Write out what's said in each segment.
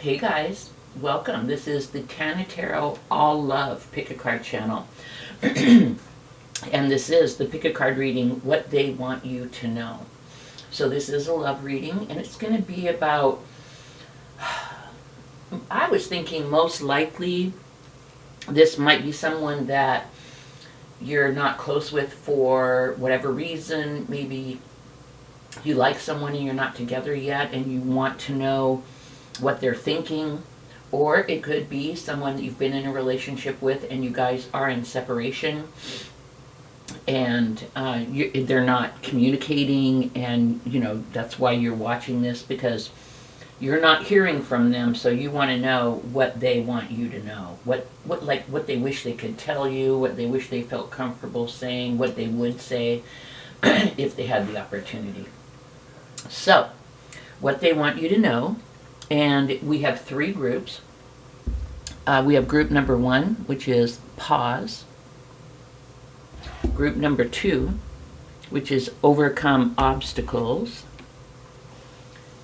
Hey guys, welcome. This is the Tana Tarot All Love Pick a Card channel. And this is the pick a card reading, what they want you to know. So this is a love reading, and it's going to be about, I was thinking most likely this might be someone that you're not close with for whatever reason. Maybe you like someone and you're not together yet and you want to know what they're thinking. Or it could be someone that you've been in a relationship with and you guys are in separation and they're not communicating, and that's why you're watching this, because you're not hearing from them, so you want to know what they want you to know, what they wish they could tell you, what they wish they felt comfortable saying, what they would say if they had the opportunity. So what they want you to know, and we have three groups. We have group number 1, which is pause. Group number 2, which is overcome obstacles.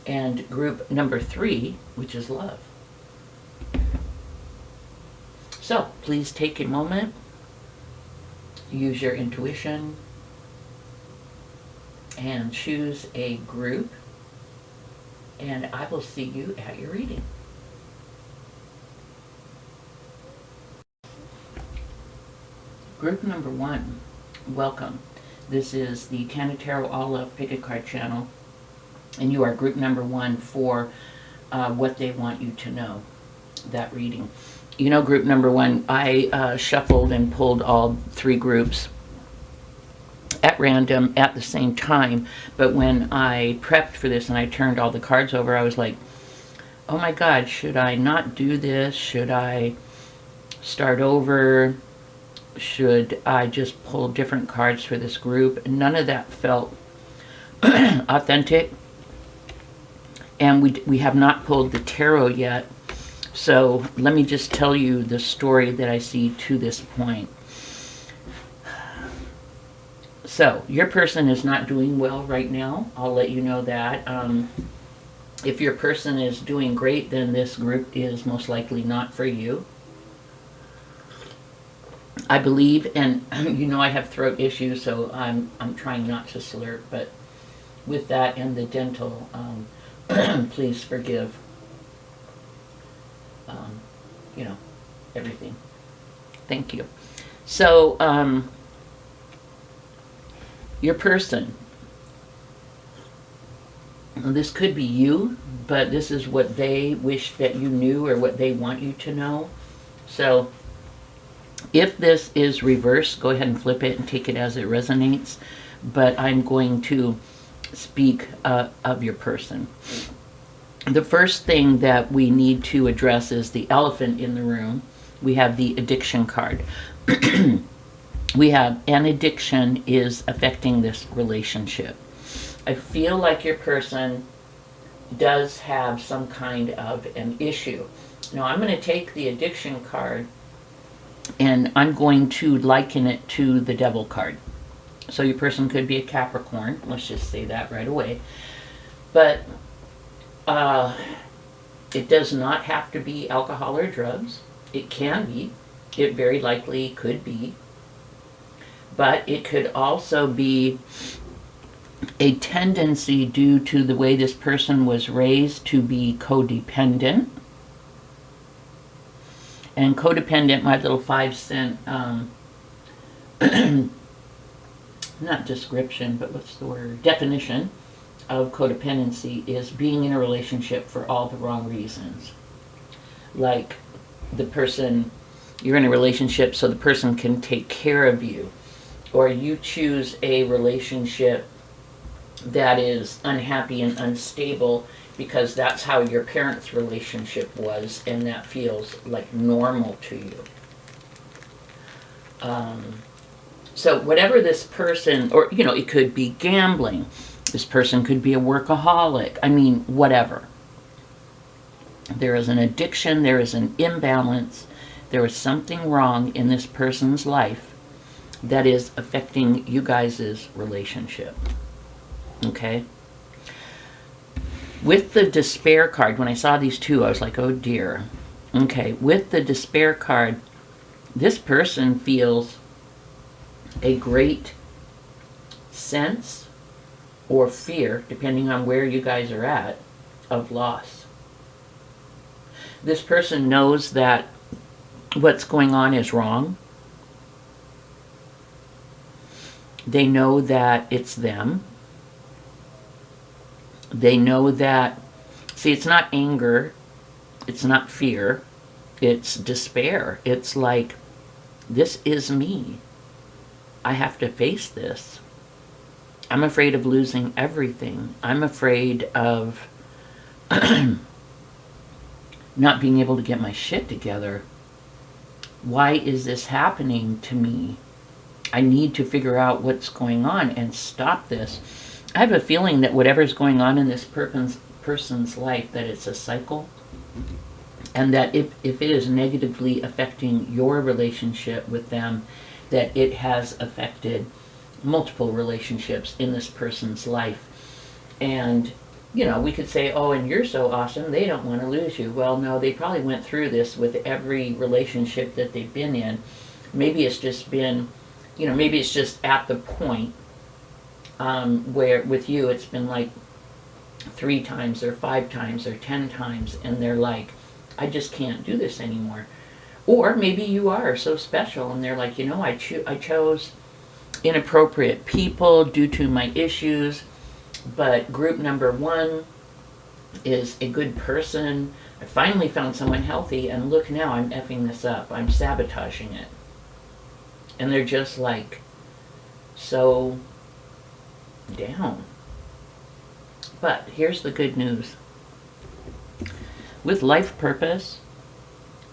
And group number 3, which is love. So please take a moment, use your intuition, and choose a group, and I will see you at your reading. Group number 1, welcome. This is the Tana Tarot All Love Pick a Card channel, and you are group number 1 for what they want you to know, that reading. Group number 1, I shuffled and pulled all 3 groups at random at the same time, but when I prepped for this and I turned all the cards over, I was like, oh my God, should I not do this? Should I start over? Should I just pull different cards for this group? None of that felt authentic. And we have not pulled the tarot yet. So let me just tell you the story that I see to this point. So your person is not doing well right now. I'll let you know that. If your person is doing great, then this group is most likely not for you. I believe, and I have throat issues, so I'm trying not to slurp, but with that and the dental, please forgive, everything. Thank you. So, your person, this could be you, but this is what they wish that you knew or what they want you to know. So if this is reversed, go ahead and flip it and take it as it resonates, but I'm going to speak of your person. The first thing that we need to address is the elephant in the room. We have the addiction card. We have an addiction is affecting this relationship. I feel like your person does have some kind of an issue. Now I'm going to take the addiction card and I'm going to liken it to the devil card. So your person could be a Capricorn. Let's just say that right away. But it does not have to be alcohol or drugs. It can be. It very likely could be. But it could also be a tendency due to the way this person was raised to be codependent. And codependent, my little 5-cent, not description, but what's the word? Definition of codependency is being in a relationship for all the wrong reasons. Like the person, you're in a relationship so the person can take care of you. Or you choose a relationship that is unhappy and unstable because that's how your parents' relationship was and that feels like normal to you. So whatever this person, or it could be gambling. This person could be a workaholic. I mean, whatever. There is an addiction, there is an imbalance, there is something wrong in this person's life that is affecting you guys' relationship. Okay? With the despair card, when I saw these two, I was like, oh dear. Okay, with the despair card, this person feels a great sense or fear, depending on where you guys are at, of loss. This person knows that what's going on is wrong. They know that it's them. They know that, see, it's not anger, it's not fear, it's despair. It's like, this is me. I have to face this. I'm afraid of losing everything. I'm afraid of not being able to get my shit together. Why is this happening to me? I need to figure out what's going on and stop this. I have a feeling that whatever's going on in this person's life, that it's a cycle, and that if it is negatively affecting your relationship with them, that it has affected multiple relationships in this person's life. And, you know, we could say, oh, and you're so awesome, they don't want to lose you. Well, no, they probably went through this with every relationship that they've been in. Maybe it's just been, you know, maybe it's just at the point where with you it's been like 3 times or 5 times or 10 times, and they're like, I just can't do this anymore. Or maybe you are so special and they're like, you know, I chose inappropriate people due to my issues, but group number 1 is a good person. I finally found someone healthy, and look, now I'm effing this up. I'm sabotaging it. And they're just like so down. But here's the good news. With life purpose,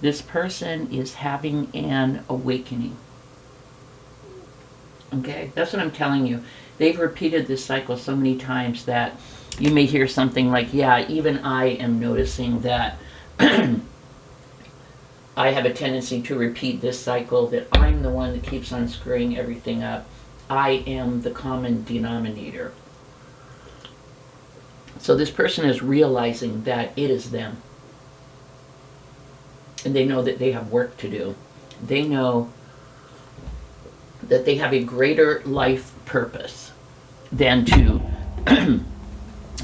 this person is having an awakening. Okay, that's what I'm telling you. They've repeated this cycle so many times that you may hear something like, yeah, even I am noticing that I have a tendency to repeat this cycle, that I'm the one that keeps on screwing everything up. I am the common denominator. So this person is realizing that it is them. And they know that they have work to do. They know that they have a greater life purpose than to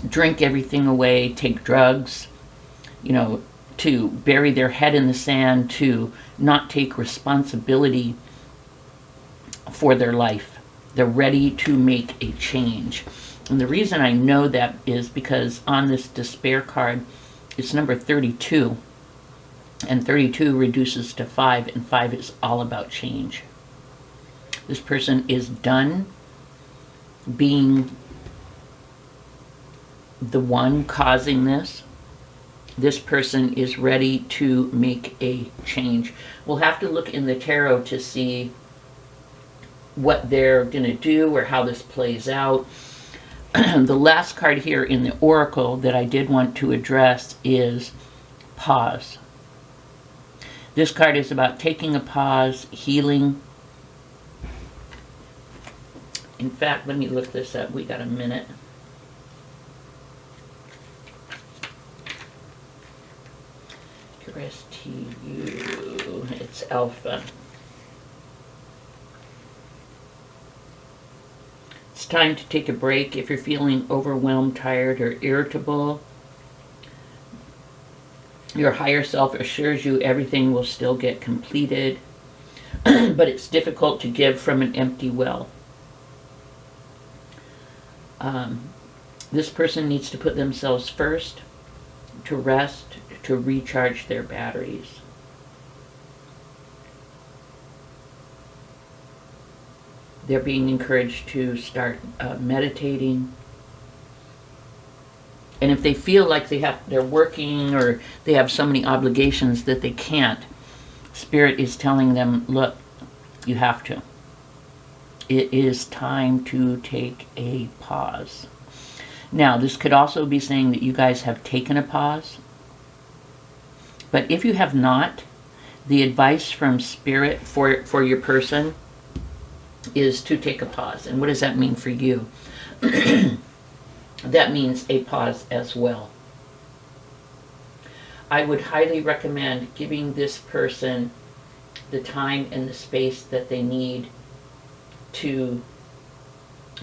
drink everything away, take drugs, you know, to bury their head in the sand, to not take responsibility for their life. They're ready to make a change. And the reason I know that is because on this despair card, it's number 32. And 32 reduces to 5, and 5 is all about change. This person is done being the one causing this. This person is ready to make a change. We'll have to look in the tarot to see what they're going to do or how this plays out. The last card here in the oracle that I did want to address is pause. This card is about taking a pause, healing. In fact, let me look this up. We got a minute. STU, it's Alpha. It's time to take a break if you're feeling overwhelmed, tired, or irritable. Your higher self assures you everything will still get completed, but it's difficult to give from an empty well. This person needs to put themselves first, to rest, to recharge their batteries. They're being encouraged to start meditating. And if they feel like they're working or they have so many obligations that they can't, Spirit is telling them, look, you have to. It is time to take a pause. Now, this could also be saying that you guys have taken a pause. But if you have not, the advice from Spirit for your person is to take a pause. And what does that mean for you? That means a pause as well. I would highly recommend giving this person the time and the space that they need to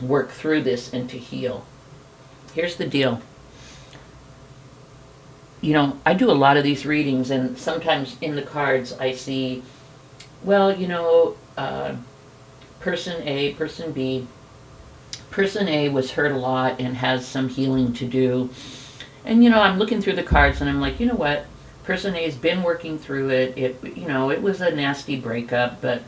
work through this and to heal. Here's the deal. You know, I do a lot of these readings, and sometimes in the cards I see, well, you know, person A, person B. Person A was hurt a lot and has some healing to do. And, you know, I'm looking through the cards and I'm like, you know what? Person A's been working through it. You know, it was a nasty breakup, but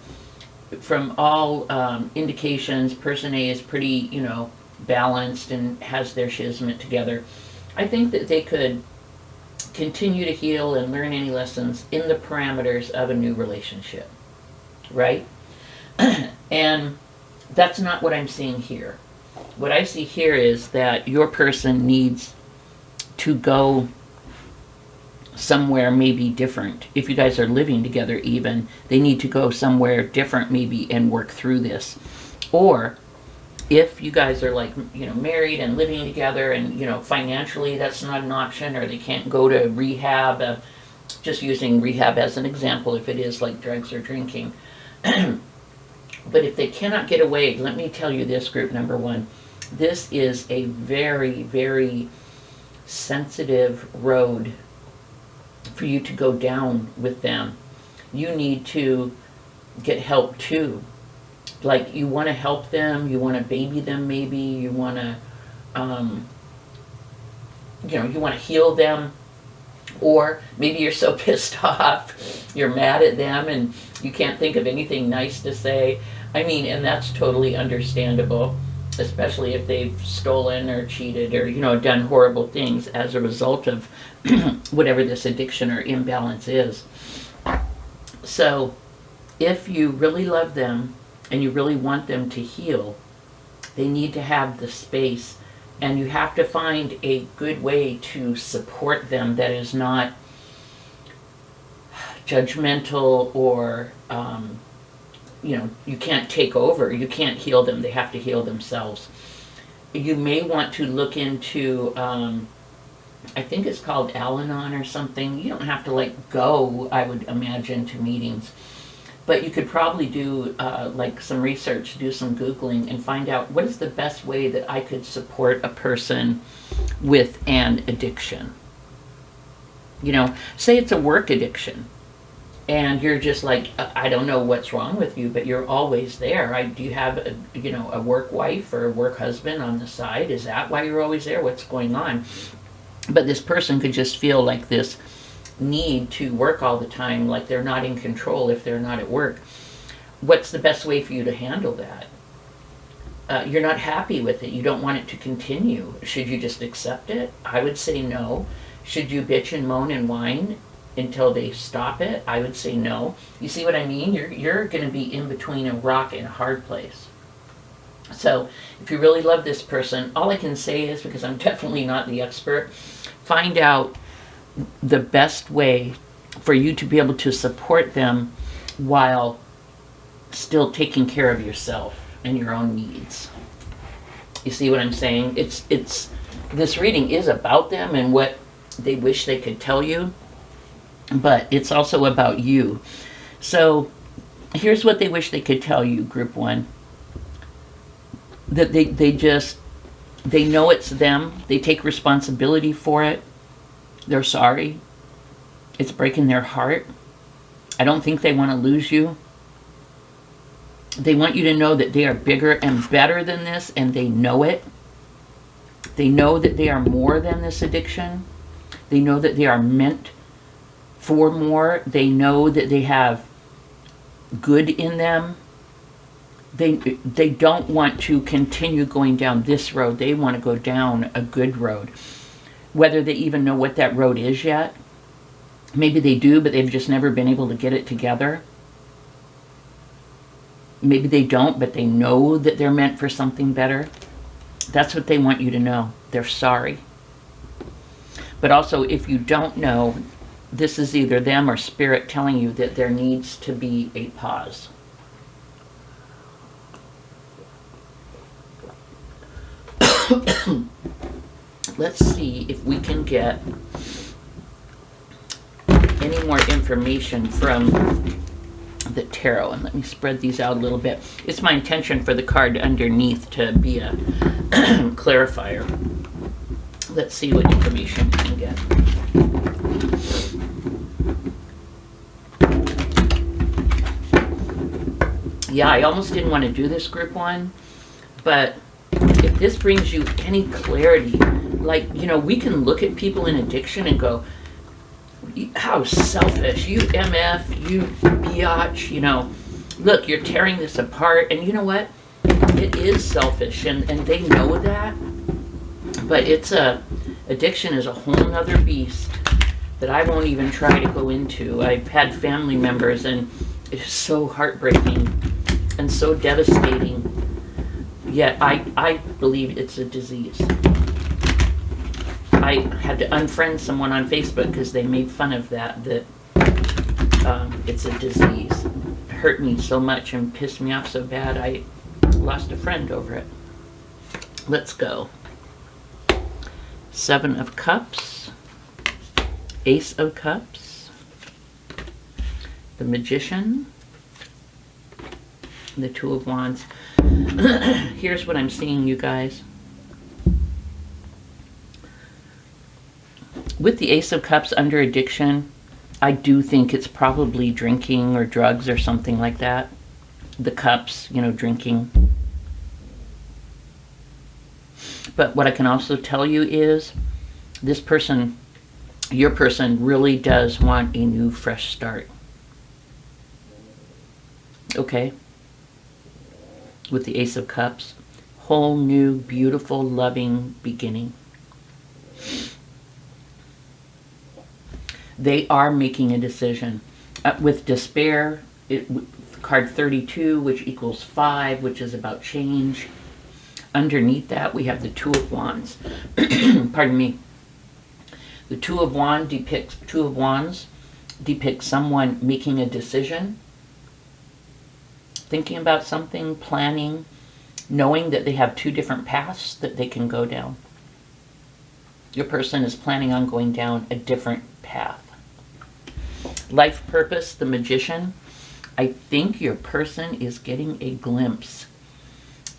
from all indications, person A is pretty, you know, balanced and has their shiznit together. I think that they could continue to heal and learn any lessons in the parameters of a new relationship, right? And that's not what I'm seeing here. What I see here is that your person needs to go somewhere maybe different. If you guys are living together even, they need to go somewhere different maybe and work through this. Or if you guys are like, you know, married and living together and, you know, financially that's not an option, or they can't go to rehab, just using rehab as an example if it is like drugs or drinking. But if they cannot get away, let me tell you this, group number one, this is a very, very sensitive road for you to go down with them. You need to get help too. Like, you want to help them, you want to baby them maybe, you want to, you know, you want to heal them. Or maybe you're so pissed off, you're mad at them and you can't think of anything nice to say. I mean, and that's totally understandable, especially if they've stolen or cheated or, you know, done horrible things as a result of whatever this addiction or imbalance is. So if you really love them and you really want them to heal, they need to have the space, and you have to find a good way to support them that is not judgmental or, you know, you can't take over. You can't heal them. They have to heal themselves. You may want to look into, I think it's called Al-Anon or something. You don't have to like go, I would imagine, to meetings. But you could probably do like some research, do some Googling, and find out what is the best way that I could support a person with an addiction. You know, say it's a work addiction, and you're just like, I don't know what's wrong with you, but you're always there. Do you have, you know, a work wife or a work husband on the side? Is that why you're always there? What's going on? But this person could just feel like this need to work all the time, like they're not in control if they're not at work. What's the best way for you to handle that? You're not happy with it. You don't want it to continue. Should you just accept it? I would say no. Should you bitch and moan and whine until they stop it? I would say no. You see what I mean? You're going to be in between a rock and a hard place. So if you really love this person, all I can say is, because I'm definitely not the expert, find out the best way for you to be able to support them while still taking care of yourself and your own needs. You see what I'm saying? It's this reading is about them and what they wish they could tell you, but it's also about you. So here's what they wish they could tell you, group one. That they know it's them. They take responsibility for it. They're sorry. It's breaking their heart. I don't think they want to lose you. They want you to know that they are bigger and better than this, and they know it. They know that they are more than this addiction. They know that they are meant for more. They know that they have good in them. They don't want to continue going down this road. They want to go down a good road. Whether they even know what that road is yet. Maybe they do, but they've just never been able to get it together. Maybe they don't, but they know that they're meant for something better. That's what they want you to know. They're sorry. But also, if you don't know, this is either them or spirit telling you that there needs to be a pause. Let's see if we can get any more information from the tarot. And let me spread these out a little bit. It's my intention for the card underneath to be a clarifier. Let's see what information we can get. Yeah, I almost didn't want to do this group one, but if this brings you any clarity, like, you know, we can look at people in addiction and go, how selfish, you MF, you biatch, you know, look, you're tearing this apart. And you know what? It is selfish, and they know that, but addiction is a whole nother beast that I won't even try to go into. I've had family members, and it's so heartbreaking and so devastating. Yet I believe it's a disease. I had to unfriend someone on Facebook because they made fun of that it's a disease. It hurt me so much and pissed me off so bad I lost a friend over it. Let's go. 7 of Cups, Ace of Cups, the Magician, the 2 of Wands. Here's what I'm seeing, you guys. With the Ace of Cups under addiction, I do think it's probably drinking or drugs or something like that. The cups, you know, drinking. But what I can also tell you is this person, your person, really does want a new, fresh start. Okay? With the Ace of Cups, whole new, beautiful, loving beginning. They are making a decision. With despair, card 32, which equals 5, which is about change. Underneath that, we have the 2 of Wands. Pardon me. The 2 of Wands depicts someone making a decision, thinking about something, planning, knowing that they have 2 different paths that they can go down. Your person is planning on going down a different path. Life purpose, the Magician. I think your person is getting a glimpse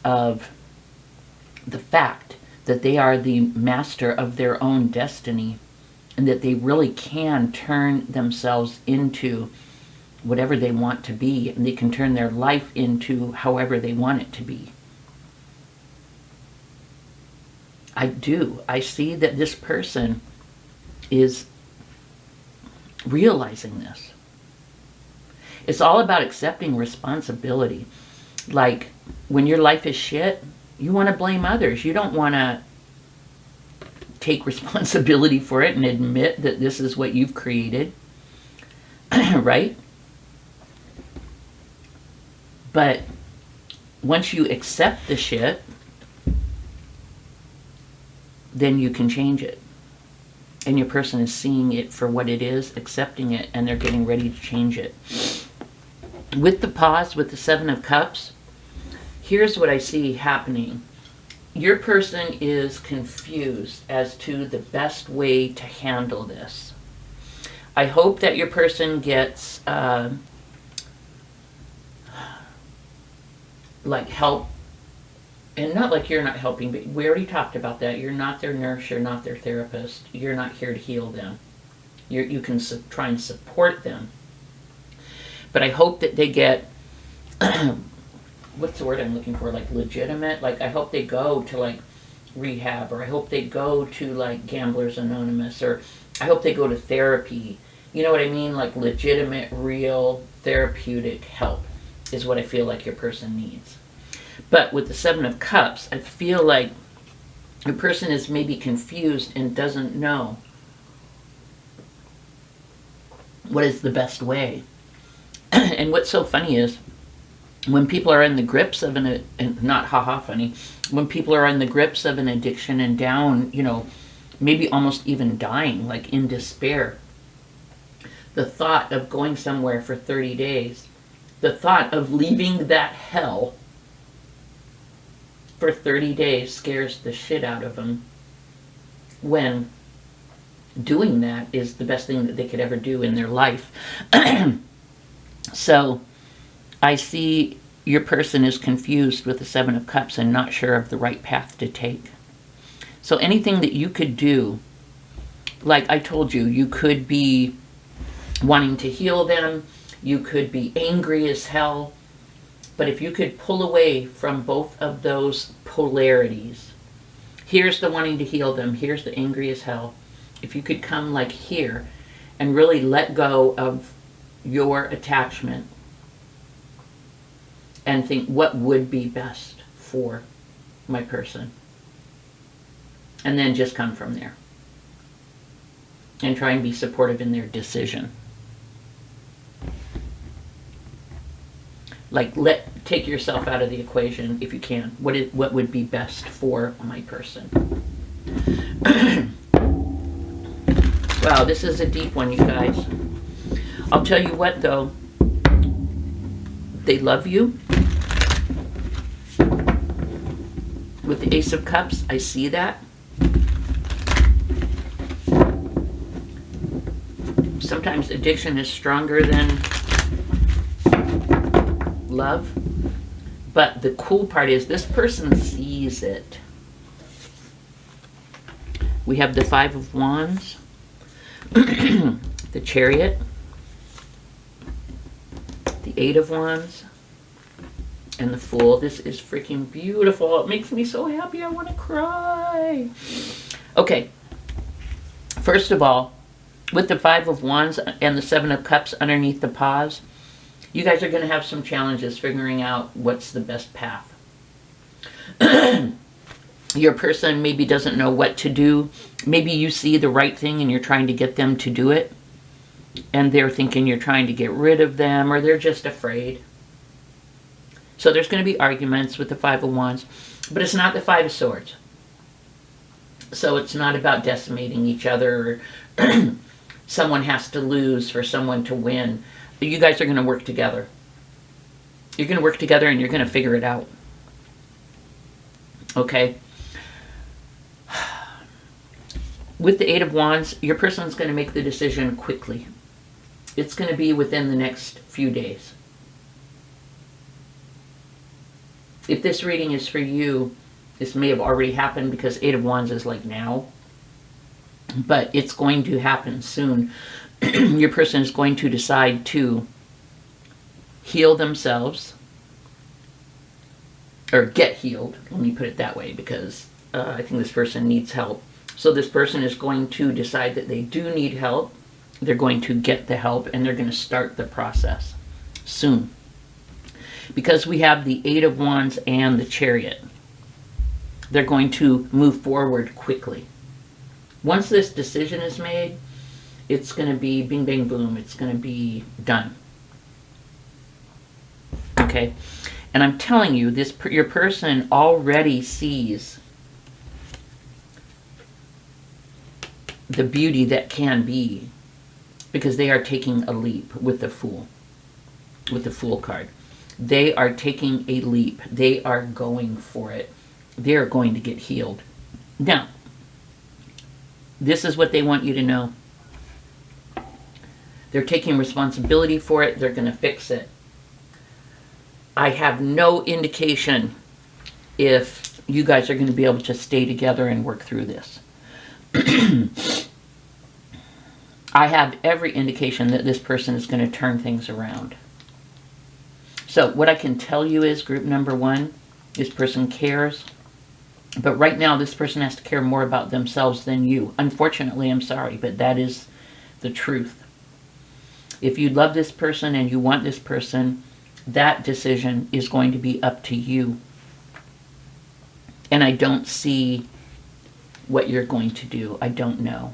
of the fact that they are the master of their own destiny, and that they really can turn themselves into whatever they want to be, and they can turn their life into however they want it to be. I see that this person is realizing this. It's all about accepting responsibility. Like, when your life is shit, you want to blame others. You don't want to take responsibility for it and admit that this is what you've created. Right? But once you accept the shit, then you can change it. And your person is seeing it for what it is, accepting it, and they're getting ready to change it. With the pause, with the 7 of Cups, here's what I see happening. Your person is confused as to the best way to handle this. I hope that your person gets like help. And not like you're not helping, but we already talked about that. You're not their nurse, you're not their therapist. You're not here to heal them. You can try and support them. But I hope that they get, what's the word I'm looking for, like legitimate? Like, I hope they go to like rehab, or I hope they go to like Gamblers Anonymous, or I hope they go to therapy. You know what I mean? Like legitimate, real, therapeutic help is what I feel like your person needs. But with the 7 of Cups, I feel like a person is maybe confused and doesn't know what is the best way. And what's so funny is, when people are in the grips of and not haha funny, when people are in the grips of an addiction and down, you know, maybe almost even dying, like in despair, the thought of going somewhere for 30 days, the thought of leaving that hell for 30 days scares the shit out of them, when doing that is the best thing that they could ever do in their life. So I see your person is confused with the Seven of Cups and not sure of the right path to take. So anything that you could do, like I told you, you could be wanting to heal them, you could be angry as hell, but if you could pull away from both of those polarities, here's the wanting to heal them, here's the angry as hell, if you could come like here and really let go of your attachment and think what would be best for my person, and then just come from there and try and be supportive in their decision. Like, take yourself out of the equation if you can. What would be best for my person? Wow, this is a deep one, you guys. I'll tell you what, though. They love you. With the Ace of Cups, I see that. Sometimes addiction is stronger than love. But the cool part is this person sees it. We have the Five of Wands, the Chariot, the Eight of Wands, and the Fool. This is freaking beautiful. It makes me so happy. I want to cry. Okay. First of all, with the Five of Wands and the Seven of Cups underneath the pause, you guys are going to have some challenges figuring out what's the best path. Your person maybe doesn't know what to do. Maybe you see the right thing and you're trying to get them to do it. And they're thinking you're trying to get rid of them, or they're just afraid. So there's going to be arguments with the Five of Wands. But it's not the Five of Swords. So it's not about decimating each other. Or someone has to lose for someone to win. You guys are going to work together. You're going to work together and you're going to figure it out. Okay? With the Eight of Wands, your person's going to make the decision quickly. It's going to be within the next few days. If this reading is for you, this may have already happened because Eight of Wands is like now. But it's going to happen soon. Your person is going to decide to heal themselves. Or get healed. Let me put it that way, because I think this person needs help. So this person is going to decide that they do need help. They're going to get the help, and they're going to start the process soon. Because we have the Eight of Wands and the Chariot, they're going to move forward quickly. Once this decision is made, it's going to be bing, bang, boom. It's going to be done. Okay? And I'm telling you, your person already sees the beauty that can be, because they are taking a leap with the Fool, with the Fool card. They are taking a leap. They are going for it. They are going to get healed. Now, this is what they want you to know. They're taking responsibility for it. They're going to fix it. I have no indication if you guys are going to be able to stay together and work through this. I have every indication that this person is going to turn things around. So what I can tell you is, group number one, this person cares. But right now, this person has to care more about themselves than you. Unfortunately, I'm sorry, but that is the truth. If you love this person and you want this person, that decision is going to be up to you. And I don't see what you're going to do. I don't know.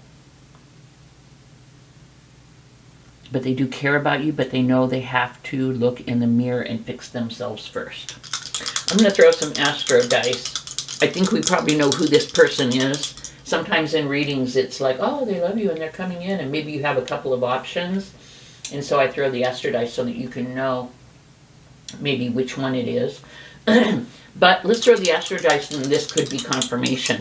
But they do care about you, but they know they have to look in the mirror and fix themselves first. I'm going to throw some Astro dice. I think we probably know who this person is. Sometimes in readings it's like, oh, they love you and they're coming in, and maybe you have a couple of options. And so I throw the Astro dice so that you can know maybe which one it is. But let's throw the Astro dice, and this could be confirmation.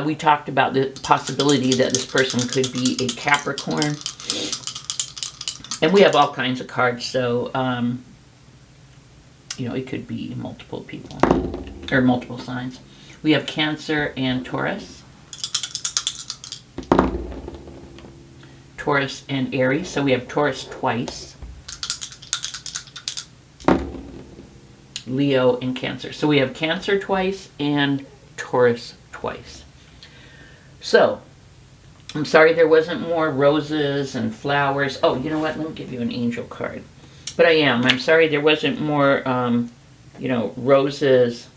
We talked about the possibility that this person could be a Capricorn. And we have all kinds of cards, so, you know, it could be multiple people, or multiple signs. We have Cancer and Taurus. Taurus and Aries, so we have Taurus twice. Leo and Cancer. So we have Cancer twice and Taurus twice. So, I'm sorry there wasn't more roses and flowers. Oh, you know what? Let me give you an angel card. But I'm sorry there wasn't more, you know, roses.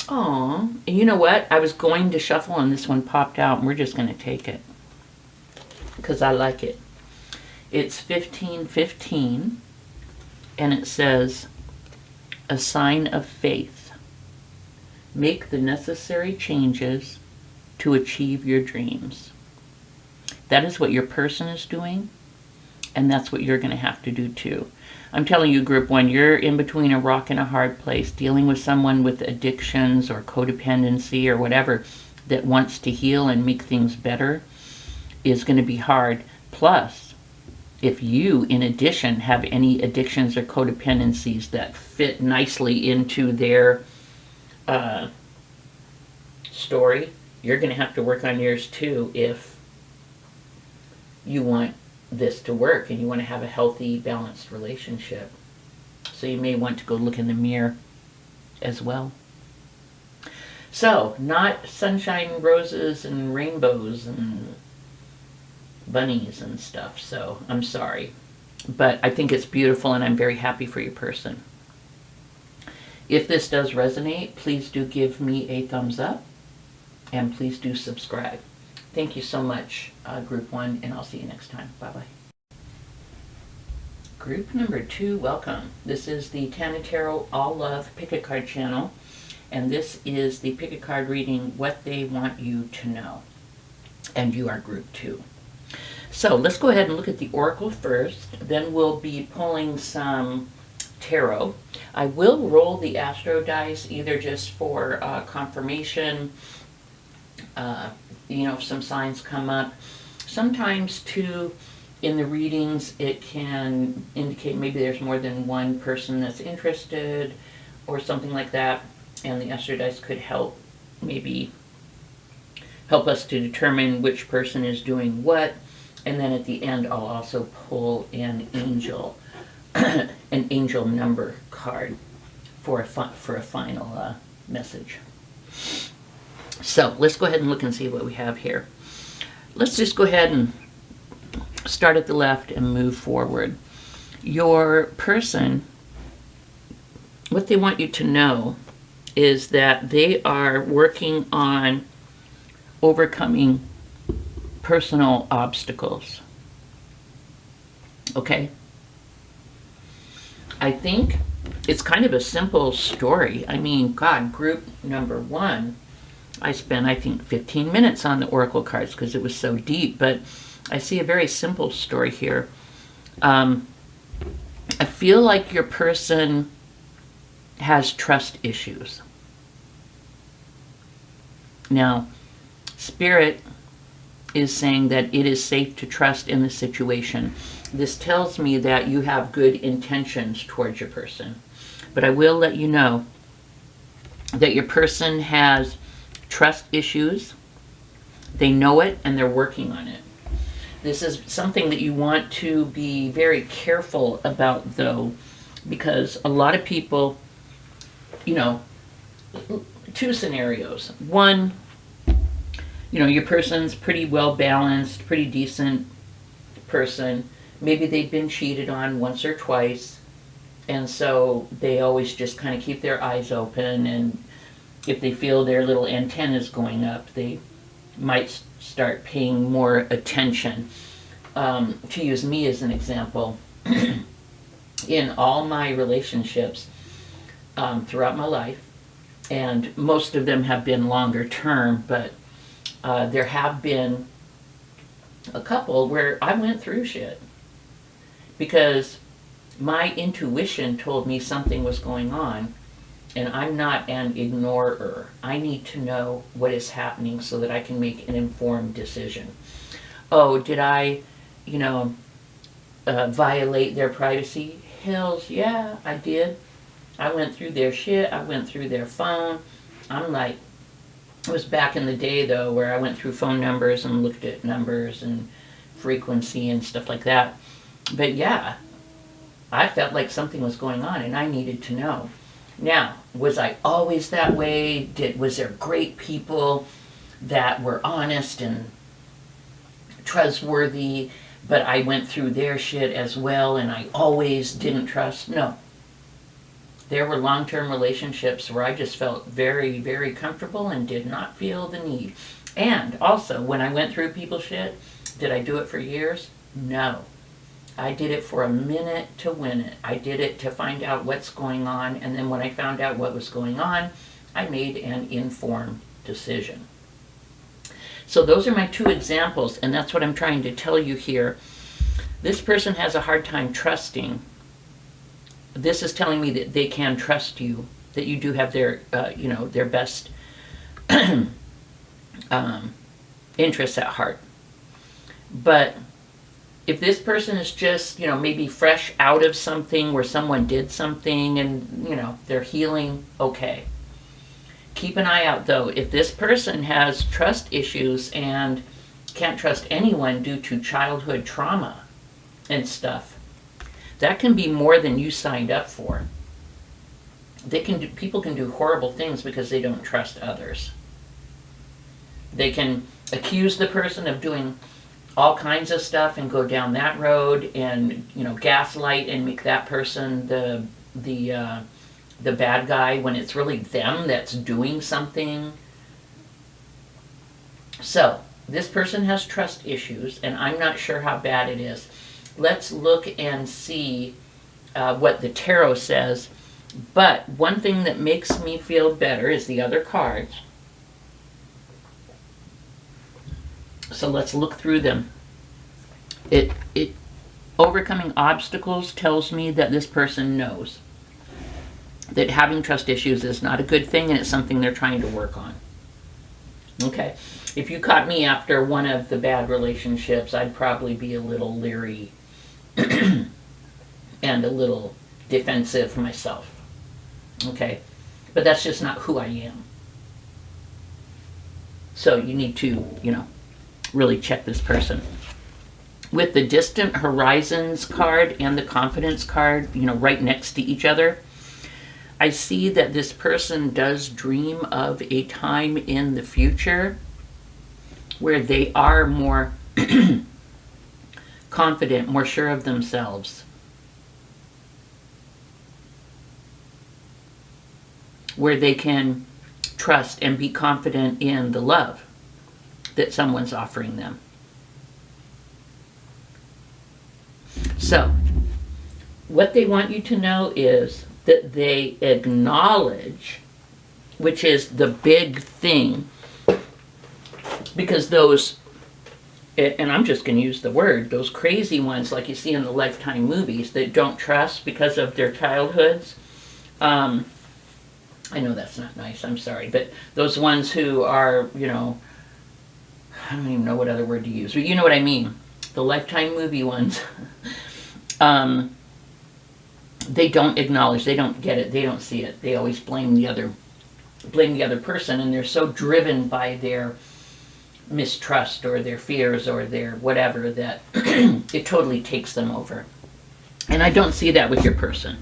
Aw. And you know what? I was going to shuffle and this one popped out and we're just going to take it. Because I like it. It's 1515 and it says, a sign of faith. Make the necessary changes to achieve your dreams. That is what your person is doing, and that's what you're going to have to do too. I'm telling you, Group 1, you're in between a rock and a hard place, dealing with someone with addictions or codependency or whatever that wants to heal and make things better is going to be hard. Plus, if you, in addition, have any addictions or codependencies that fit nicely into their story, you're going to have to work on yours too if you want this to work and you want to have a healthy, balanced relationship. So you may want to go look in the mirror as well. So, not sunshine, roses, and rainbows, and bunnies and stuff, so I'm sorry. But I think it's beautiful and I'm very happy for your person. If this does resonate, please do give me a thumbs up and please do subscribe. Thank you so much, Group 1, and I'll see you next time. Bye-bye. Group number 2, welcome. This is the Tana Tarot All Love Pick a Card channel, and this is the Pick a Card reading, What They Want You to Know. And you are Group 2. So let's go ahead and look at the Oracle first, then we'll be pulling some tarot. I will roll the Astro dice either just for confirmation, you know, if some signs come up. Sometimes too, in the readings, it can indicate maybe there's more than one person that's interested or something like that, and the Astro dice could help, maybe help us to determine which person is doing what. And then at the end, I'll also pull an angel, an angel number card for a final message. So let's go ahead and look and see what we have here. Let's just go ahead and start at the left and move forward. Your person, what they want you to know is that they are working on overcoming personal obstacles. Okay? I think it's kind of a simple story. I mean, God, Group number 1, I spent, I think, 15 minutes on the Oracle cards because it was so deep, but I see a very simple story here. I feel like your person has trust issues. Now, Spirit is saying that it is safe to trust in the situation. This tells me that you have good intentions towards your person. But I will let you know that your person has trust issues. They know it and they're working on it. This is something that you want to be very careful about, though, because a lot of people, you know, 2 scenarios. One, you know, your person's pretty well balanced, pretty decent person. Maybe they've been cheated on once or twice, and so they always just kind of keep their eyes open, and if they feel their little antennas going up, they might start paying more attention. To use me as an example, in all my relationships throughout my life, and most of them have been longer term, but there have been a couple where I went through shit because my intuition told me something was going on, And I'm not an ignorer. I need to know what is happening so that I can make an informed decision. Oh, did I, you know, violate their privacy? Hells yeah, I did. I went through their shit. I went through their phone. I'm like, it was back in the day though, where I went through phone numbers and looked at numbers and frequency and stuff like that. But yeah, I felt like something was going on and I needed to know. Now, was I always that way? Was there great people that were honest and trustworthy, but I went through their shit as well and I always didn't trust? No. There were long-term relationships where I just felt very, very comfortable and did not feel the need. And also, when I went through people's shit, did I do it for years? No. I did it for a minute to win it. I did it to find out what's going on, and then when I found out what was going on, I made an informed decision. So those are my two examples, and that's what I'm trying to tell you here. This person has a hard time trusting. This is telling me that they can trust you, that you do have their, their best interests at heart. But if this person is just, maybe fresh out of something where someone did something and, they're healing, okay. Keep an eye out though. If this person has trust issues and can't trust anyone due to childhood trauma and stuff, that can be more than you signed up for. People can do horrible things because they don't trust others. They can accuse the person of doing all kinds of stuff and go down that road and, gaslight and make that person the bad guy when it's really them that's doing something. So, this person has trust issues and I'm not sure how bad it is. Let's look and see what the tarot says. But one thing that makes me feel better is the other cards. So let's look through them. Overcoming obstacles tells me that this person knows that having trust issues is not a good thing and it's something they're trying to work on. Okay. If you caught me after one of the bad relationships, I'd probably be a little leery and a little defensive myself. Okay. But that's just not who I am. So you need to, really check this person. With the distant horizons card and the confidence card, right next to each other, I see that this person does dream of a time in the future where they are more confident, more sure of themselves. Where they can trust and be confident in the love that someone's offering them. So, what they want you to know is that they acknowledge, which is the big thing, because those, and I'm just going to use the word, those crazy ones like you see in the Lifetime movies that don't trust because of their childhoods. I know that's not nice, I'm sorry, but those ones who are, I don't even know what other word to use, but you know what I mean. The Lifetime movie ones. They don't acknowledge, they don't get it, they don't see it. They always blame the other person, and they're so driven by their mistrust or their fears or their whatever that it totally takes them over. And I don't see that with your person.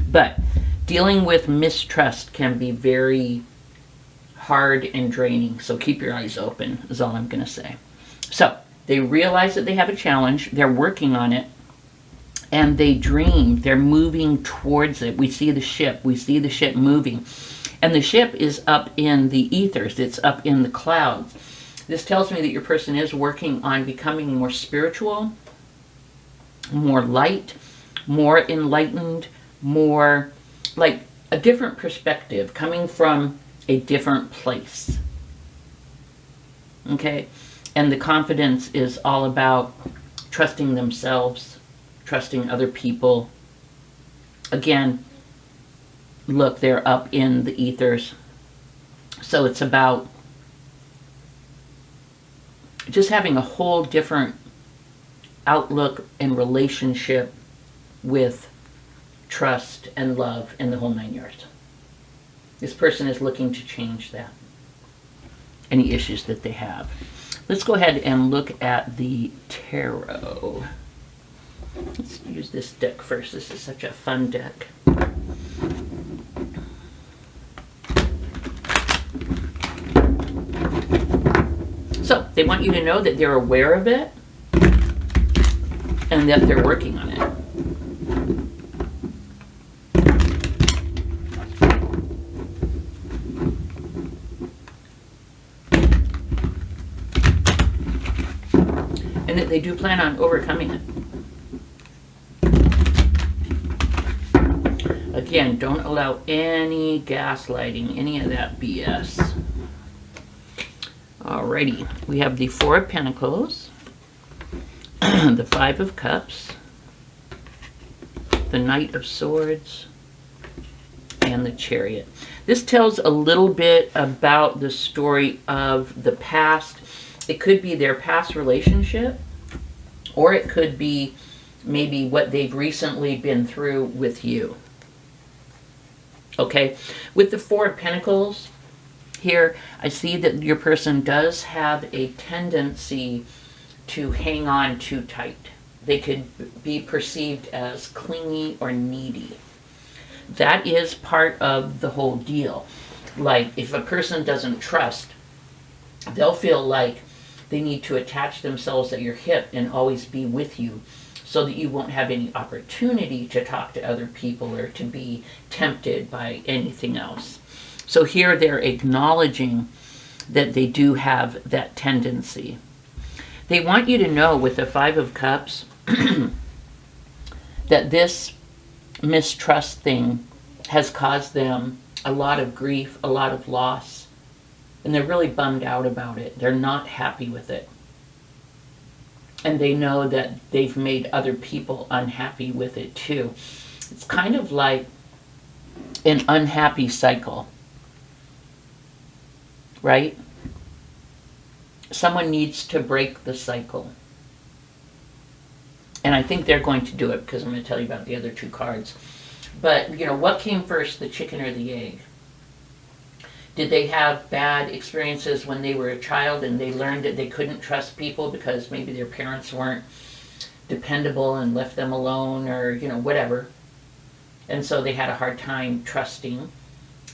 But dealing with mistrust can be very hard and draining, so keep your eyes open is all I'm going to say. So, they realize that they have a challenge, they're working on it, and they dream, they're moving towards it. We see the ship moving. And the ship is up in the ethers, it's up in the clouds. This tells me that your person is working on becoming more spiritual, more light, more enlightened, more like a different perspective, coming from a different place. Okay? And the confidence is all about trusting themselves, trusting other people. Again, look, they're up in the ethers. So it's about just having a whole different outlook and relationship with trust and love and the whole 9 yards. This person is looking to change that. Any issues that they have. Let's go ahead and look at the tarot. Let's use this deck first. This is such a fun deck. So, they want you to know that they're aware of it and that they're working on it. And that they do plan on overcoming it. Again, don't allow any gaslighting, any of that BS. Alrighty, we have the Four of Pentacles, the Five of Cups, the Knight of Swords, and the Chariot. This tells a little bit about the story of the past. It could be their past relationship, or it could be maybe what they've recently been through with you. Okay, with the Four of Pentacles here, I see that your person does have a tendency to hang on too tight. They could be perceived as clingy or needy. That is part of the whole deal. Like, if a person doesn't trust, they'll feel like they need to attach themselves at your hip and always be with you, so that you won't have any opportunity to talk to other people or to be tempted by anything else. So here they're acknowledging that they do have that tendency. They want you to know with the Five of Cups that this mistrust thing has caused them a lot of grief, a lot of loss, and they're really bummed out about it. They're not happy with it. And they know that they've made other people unhappy with it too. It's kind of like an unhappy cycle, right? Someone needs to break the cycle. And I think they're going to do it, because I'm going to tell you about the other two cards. But, you know, what came first, the chicken or the egg? Did they have bad experiences when they were a child and they learned that they couldn't trust people because maybe their parents weren't dependable and left them alone, or, you know, whatever. And so they had a hard time trusting.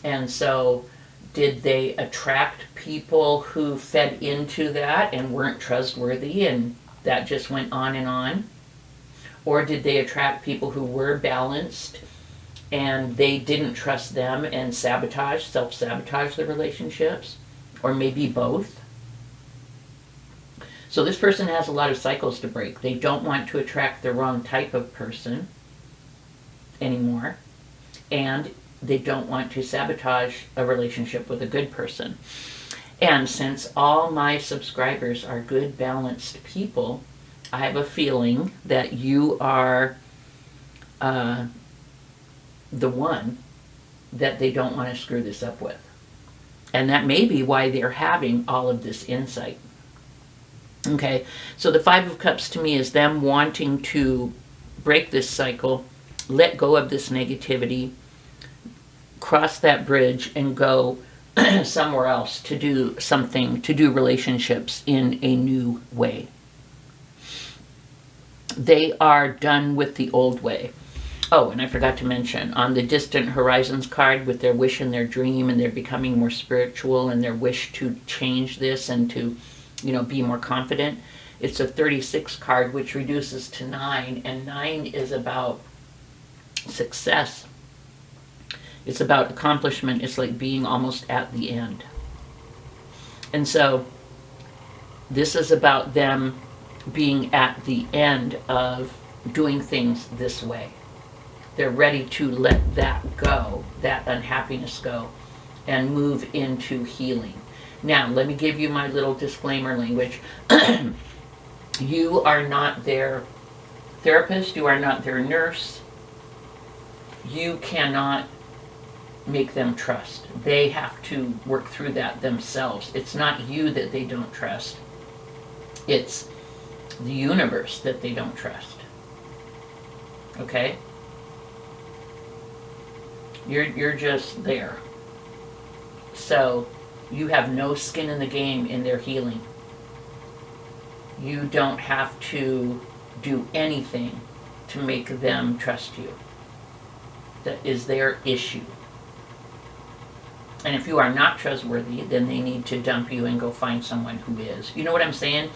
And so did they attract people who fed into that and weren't trustworthy, and that just went on and on? Or did they attract people who were balanced and they didn't trust them and self-sabotage the relationships? Or maybe both. So this person has a lot of cycles to break. They don't want to attract the wrong type of person anymore. And they don't want to sabotage a relationship with a good person. And since all my subscribers are good, balanced people, I have a feeling that you are the one that they don't want to screw this up with. And that may be why they're having all of this insight. Okay, so the Five of Cups to me is them wanting to break this cycle, let go of this negativity, cross that bridge, and go somewhere else to do something, to do relationships in a new way. They are done with the old way. Oh, and I forgot to mention, on the Distant Horizons card, with their wish and their dream, and they're becoming more spiritual, and their wish to change this and to, you know, be more confident, it's a 36 card, which reduces to 9, and 9 is about success. It's about accomplishment. It's like being almost at the end. And so this is about them being at the end of doing things this way. They're ready to let that go, that unhappiness go, and move into healing. Now, let me give you my little disclaimer language. You are not their therapist. You are not their nurse. You cannot make them trust. They have to work through that themselves. It's not you that they don't trust. It's the universe that they don't trust. Okay? You're just there. So you have no skin in the game in their healing. You don't have to do anything to make them trust you. That is their issue. And if you are not trustworthy, then they need to dump you and go find someone who is. You know what I'm saying?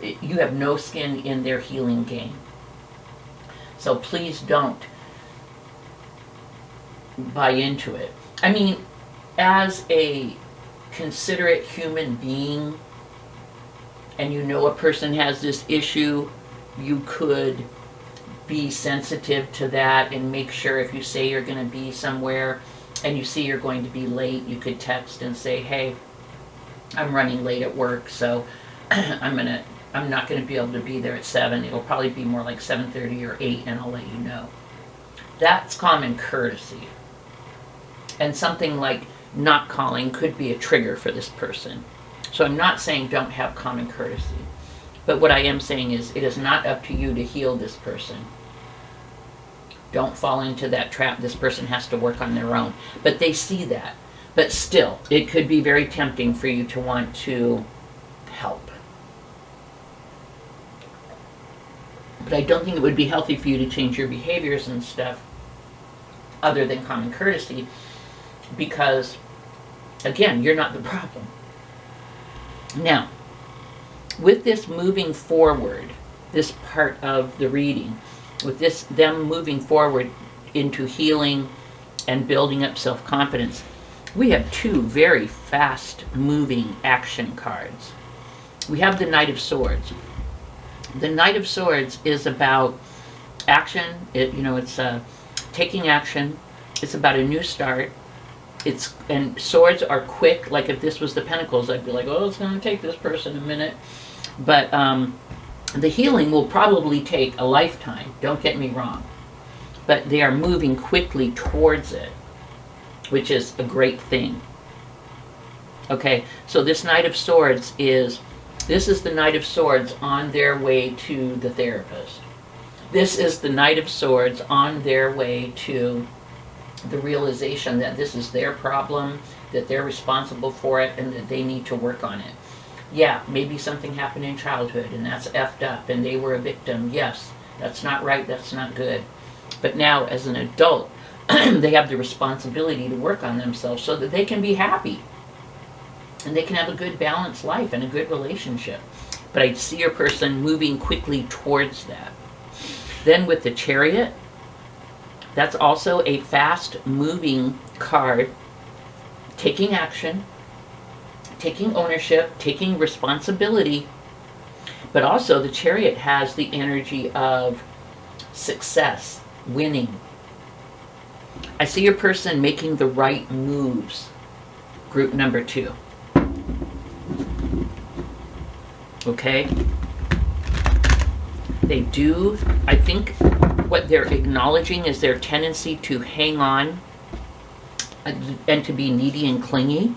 You have no skin in their healing game. So please don't buy into it. I mean, as a considerate human being, and you know a person has this issue, you could be sensitive to that and make sure if you say you're going to be somewhere and you see you're going to be late, you could text and say, hey, I'm running late at work, so I'm not going to be able to be there at 7. It'll probably be more like 7:30 or 8, and I'll let you know. That's common courtesy. And something like not calling could be a trigger for this person. So I'm not saying don't have common courtesy. But what I am saying is it is not up to you to heal this person. Don't fall into that trap. This person has to work on their own. But they see that. But still, it could be very tempting for you to want to help. But I don't think it would be healthy for you to change your behaviors and stuff other than common courtesy, because, again, you're not the problem. Now, with this moving forward, this part of the reading, with this, them moving forward into healing and building up self-confidence, we have two very fast-moving action cards. We have the Knight of Swords. The Knight of Swords is about action. It's taking action. It's about a new start. And swords are quick. Like if this was the Pentacles, I'd be like, oh, it's going to take this person a minute. But the healing will probably take a lifetime. Don't get me wrong. But they are moving quickly towards it, which is a great thing. Okay, so this Knight of Swords this is the Knight of Swords on their way to the therapist. This is the Knight of Swords on their way to the realization that this is their problem, that they're responsible for it, and that they need to work on it. Yeah, maybe something happened in childhood, and that's effed up, and they were a victim. Yes, that's not right, that's not good. But now, as an adult, they have the responsibility to work on themselves so that they can be happy. And they can have a good balanced life and a good relationship. But I see your person moving quickly towards that. Then with the Chariot, that's also a fast-moving card. Taking action, taking ownership, taking responsibility. But also the Chariot has the energy of success, winning. I see your person making the right moves. Group number 2. Okay? They do, I think what they're acknowledging is their tendency to hang on and to be needy and clingy.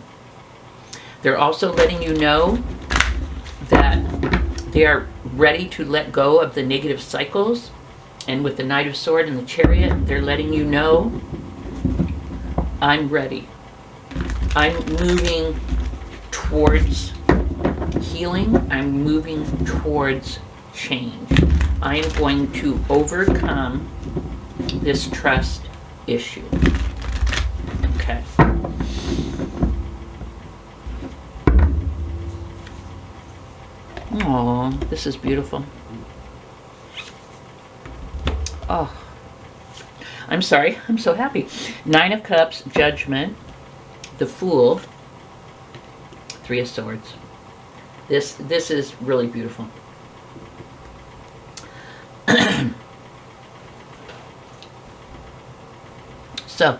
They're also letting you know that they are ready to let go of the negative cycles. And with the Knight of Swords and the Chariot, they're letting you know, I'm ready. I'm moving towards healing. I'm moving towards change. I am going to overcome this trust issue. Okay. Oh, this is beautiful. Oh, I'm sorry. I'm so happy. 9 of Cups, Judgment, the Fool, 3 of Swords. This is really beautiful. So,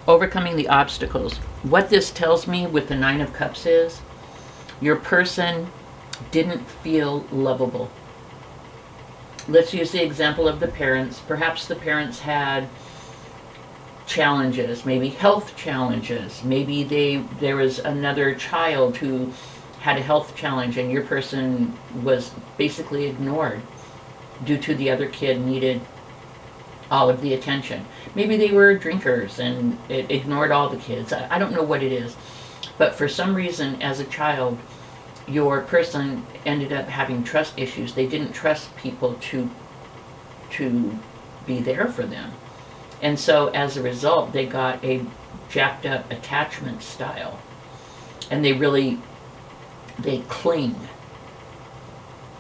overcoming the obstacles. What this tells me with the 9 of Cups is your person didn't feel lovable. Let's use the example of the parents. Perhaps the parents had challenges, maybe health challenges. Maybe there was another child who had a health challenge and your person was basically ignored due to the other kid needed all of the attention. Maybe they were drinkers and it ignored all the kids. I don't know what it is. But for some reason, as a child, your person ended up having trust issues. They didn't trust people to be there for them. And so as a result, they got a jacked up attachment style. And they cling.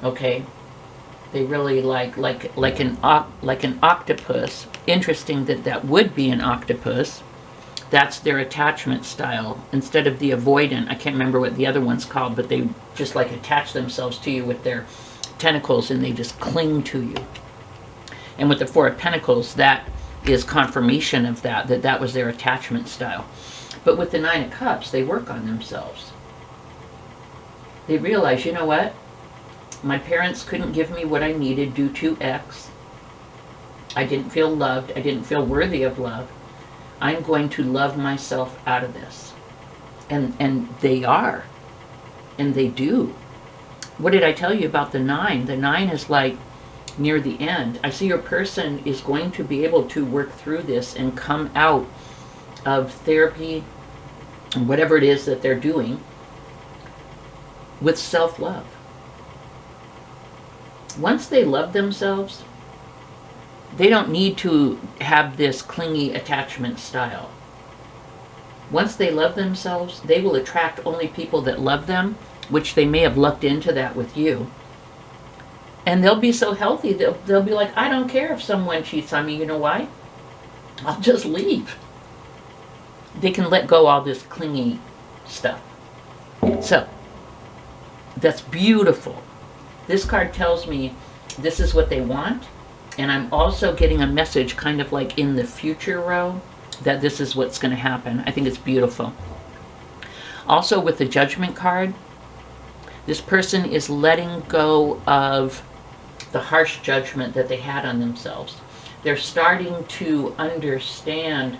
Okay? They really like an octopus. Interesting that would be an octopus. That's their attachment style. Instead of the avoidant, I can't remember what the other one's called, but they just like attach themselves to you with their tentacles and they just cling to you. And with the Four of Pentacles, that is confirmation of that was their attachment style. But with the Nine of Cups, they work on themselves. They realize, you know what? My parents couldn't give me what I needed due to X. I didn't feel loved. I didn't feel worthy of love. I'm going to love myself out of this. And they are. And they do. What did I tell you about the 9? The 9 is like near the end. I see your person is going to be able to work through this and come out of therapy and whatever it is that they're doing with self-love. Once they love themselves, they don't need to have this clingy attachment style. Once they love themselves, they will attract only people that love them, which they may have lucked into that with you. And they'll be so healthy, they'll be like, I don't care if someone cheats on me. You know why? I'll just leave. They can let go all this clingy stuff. So, that's beautiful. This card tells me this is what they want. And I'm also getting a message kind of like in the future row that this is what's going to happen. I think it's beautiful. Also with the Judgment card, this person is letting go of the harsh judgment that they had on themselves. They're starting to understand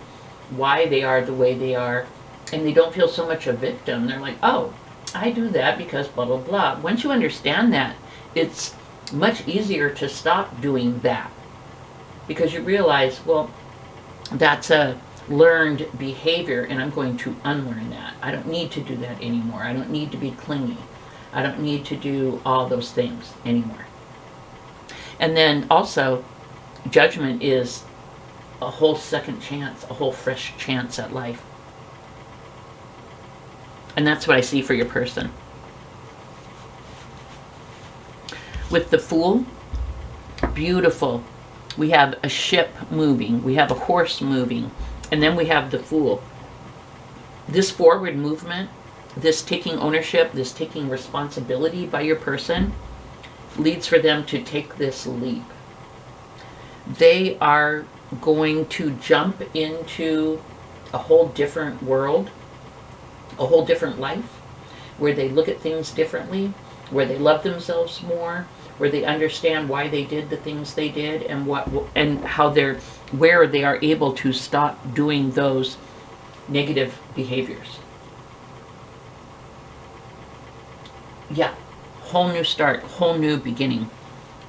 why they are the way they are, and they don't feel so much a victim. They're like, oh, I do that because blah, blah, blah. Once you understand that, it's much easier to stop doing that, because you realize, well, that's a learned behavior and I'm going to unlearn that. I don't need to do that anymore. I don't need to be clingy. I don't need to do all those things anymore. And then also, Judgment is a whole second chance, a whole fresh chance at life. And that's what I see for your person. With the Fool, beautiful. We have a ship moving, we have a horse moving, and then we have the Fool. This forward movement, this taking ownership, this taking responsibility by your person, leads for them to take this leap. They are going to jump into a whole different world, a whole different life, where they look at things differently, where they love themselves more, where they understand why they did the things they did, and where they are able to stop doing those negative behaviors. Yeah, whole new start, whole new beginning,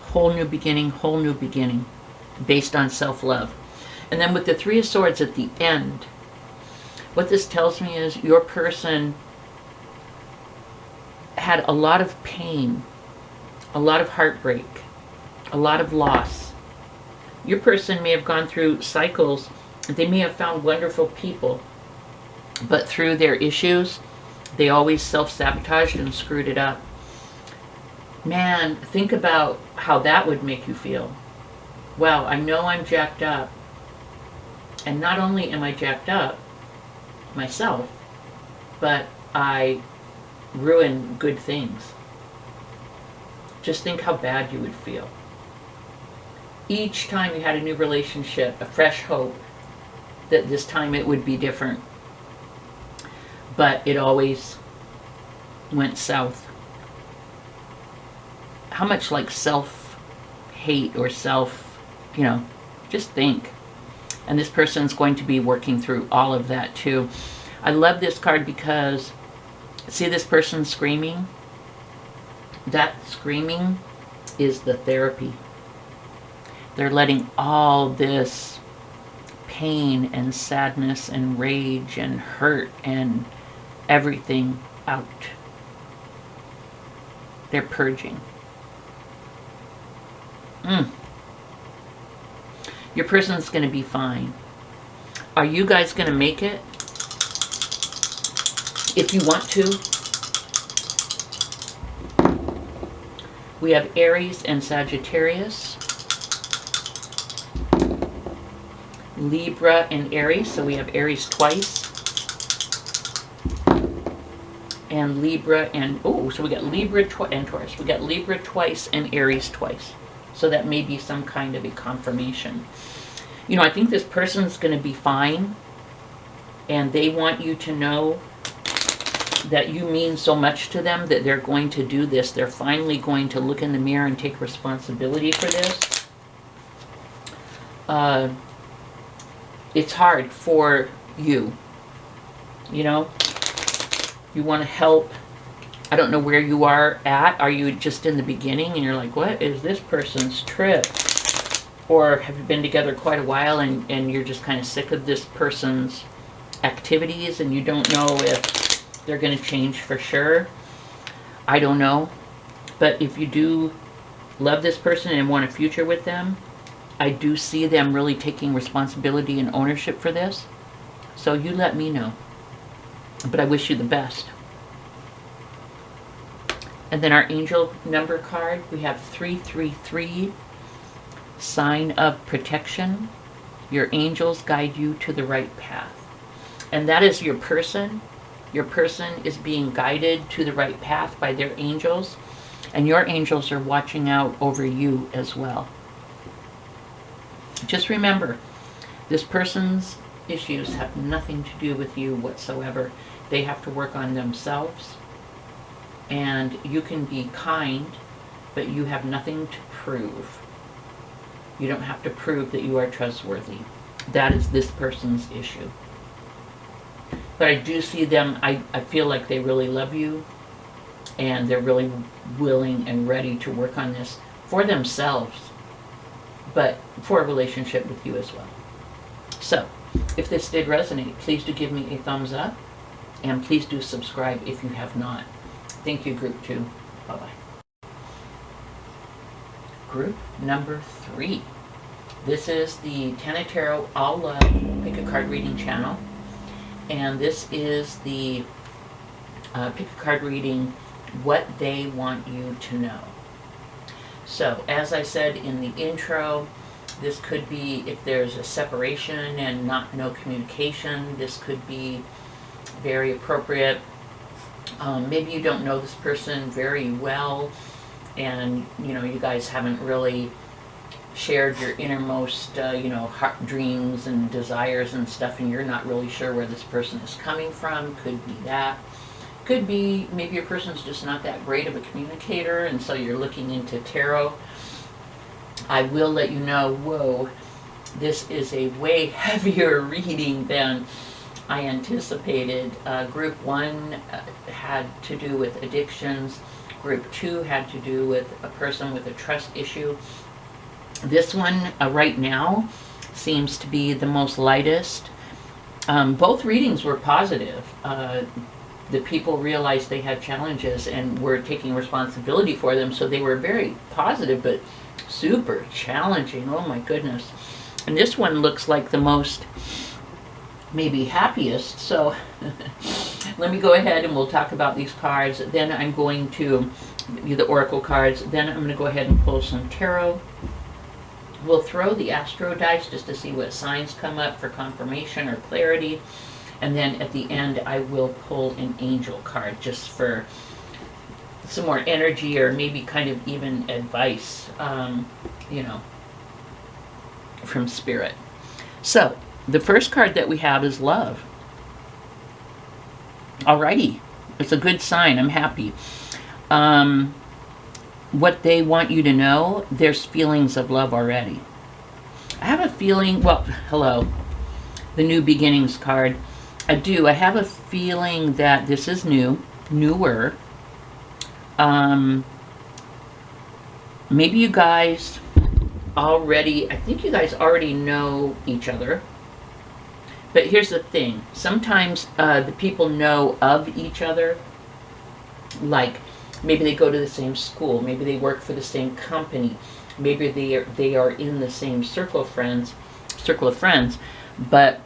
whole new beginning, whole new beginning, based on self-love. And then with the Three of Swords at the end, what this tells me is your person had a lot of pain, a lot of heartbreak, a lot of loss. Your person may have gone through cycles. They may have found wonderful people, but through their issues, they always self-sabotaged and screwed it up. Man, think about how that would make you feel. Wow, I know I'm jacked up. And not only am I jacked up myself, but I ruin good things. Just think how bad you would feel. Each time you had a new relationship, a fresh hope that this time it would be different. But it always went south. How much like self-hate or just think. And this person's going to be working through all of that too. I love this card because, see this person screaming? That screaming is the therapy. They're letting all this pain and sadness and rage and hurt and everything out. They're purging. Your person's going to be fine. Are you guys going to make it? If you want to. We have Aries and Sagittarius. Libra and Aries. So we have Aries twice. And Libra and, so we got Libra and Taurus. We got Libra twice and Aries twice. So that may be some kind of a confirmation. You know, I think this person's going to be fine. And they want you to know that you mean so much to them that they're going to do this. They're finally going to look in the mirror and take responsibility for this. It's hard for you. You know? You want to help. I don't know where you are at. Are you just in the beginning and you're like, what is this person's trip? Or have you been together quite a while and you're just kind of sick of this person's activities and you don't know if they're going to change for sure? I don't know. But if you do love this person and want a future with them, I do see them really taking responsibility and ownership for this. So you let me know. But I wish you the best. And then our angel number card, we have 333, sign of protection. Your angels guide you to the right path. And that is your person. Your person is being guided to the right path by their angels. And your angels are watching out over you as well. Just remember, this person's issues have nothing to do with you whatsoever. They have to work on themselves. And you can be kind, but you have nothing to prove. You don't have to prove that you are trustworthy. That is this person's issue. But I do see them, I feel like they really love you. And they're really willing and ready to work on this for themselves. But for a relationship with you as well. So, if this did resonate, please do give me a thumbs up. And please do subscribe if you have not. Thank you, Group 2. Bye-bye. Group number 3. This is the Tana Tarot All Love Pick a Card Reading channel. And this is the Pick a Card Reading, What They Want You to Know. So, as I said in the intro, this could be if there's a separation and no communication. This could be very appropriate. Maybe you don't know this person very well, and you guys haven't really shared your innermost heart dreams and desires and stuff, and you're not really sure where this person is coming from. Could be that. Could be maybe your person's just not that great of a communicator, and so you're looking into tarot. I will let you know, whoa, this is a way heavier reading than I anticipated. Group 1 had to do with addictions. Group 2 had to do with a person with a trust issue. This one, right now, seems to be the most lightest. Both readings were positive. The people realized they had challenges and were taking responsibility for them, so they were very positive, but super challenging. Oh my goodness. And this one looks like the most maybe happiest. So let me go ahead and we'll talk about these cards. Then I'm going to the oracle cards. Then I'm going to go ahead and pull some tarot. We'll throw the astro dice just to see what signs come up for confirmation or clarity. And then at the end I will pull an angel card just for some more energy, or maybe kind of even advice, from spirit. So the first card that we have is love. Alrighty, it's a good sign. I'm happy. What they want you to know, there's feelings of love already. I have a feeling, well, hello, the new beginnings card. I do. I have a feeling that this is newer. Maybe you guys already, I think you guys already know each other. But here's the thing. Sometimes the people know of each other. Like, maybe they go to the same school. Maybe they work for the same company. Maybe they are in the same circle of friends. But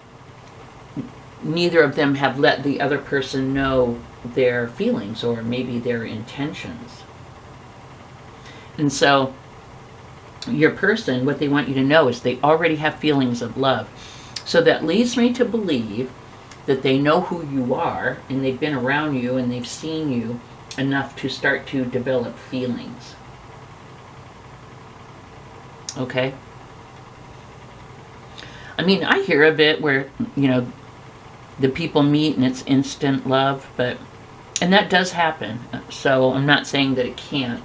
neither of them have let the other person know their feelings or maybe their intentions. And so your person, what they want you to know is they already have feelings of love. So that leads me to believe that they know who you are and they've been around you and they've seen you enough to start to develop feelings. Okay? I mean, I hear of it where, you know, the people meet and it's instant love, and that does happen. So I'm not saying that it can't,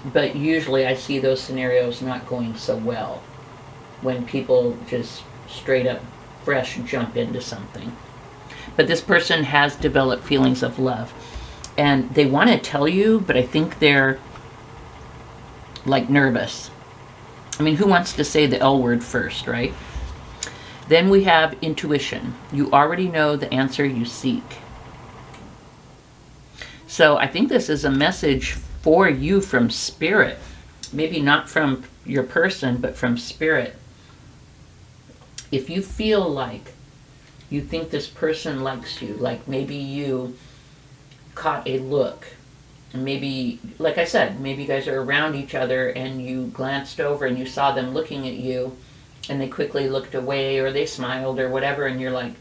but usually I see those scenarios not going so well when people just straight up fresh jump into something. But this person has developed feelings of love and they want to tell you, but I think they're like nervous. I mean, who wants to say the L word first, right? Then we have intuition. You already know the answer you seek. So I think this is a message for you from spirit. Maybe not from your person, but from spirit. If you feel like you think this person likes you, like maybe you caught a look, and maybe, like I said, maybe you guys are around each other and you glanced over and you saw them looking at you, and they quickly looked away or they smiled or whatever, and you're like,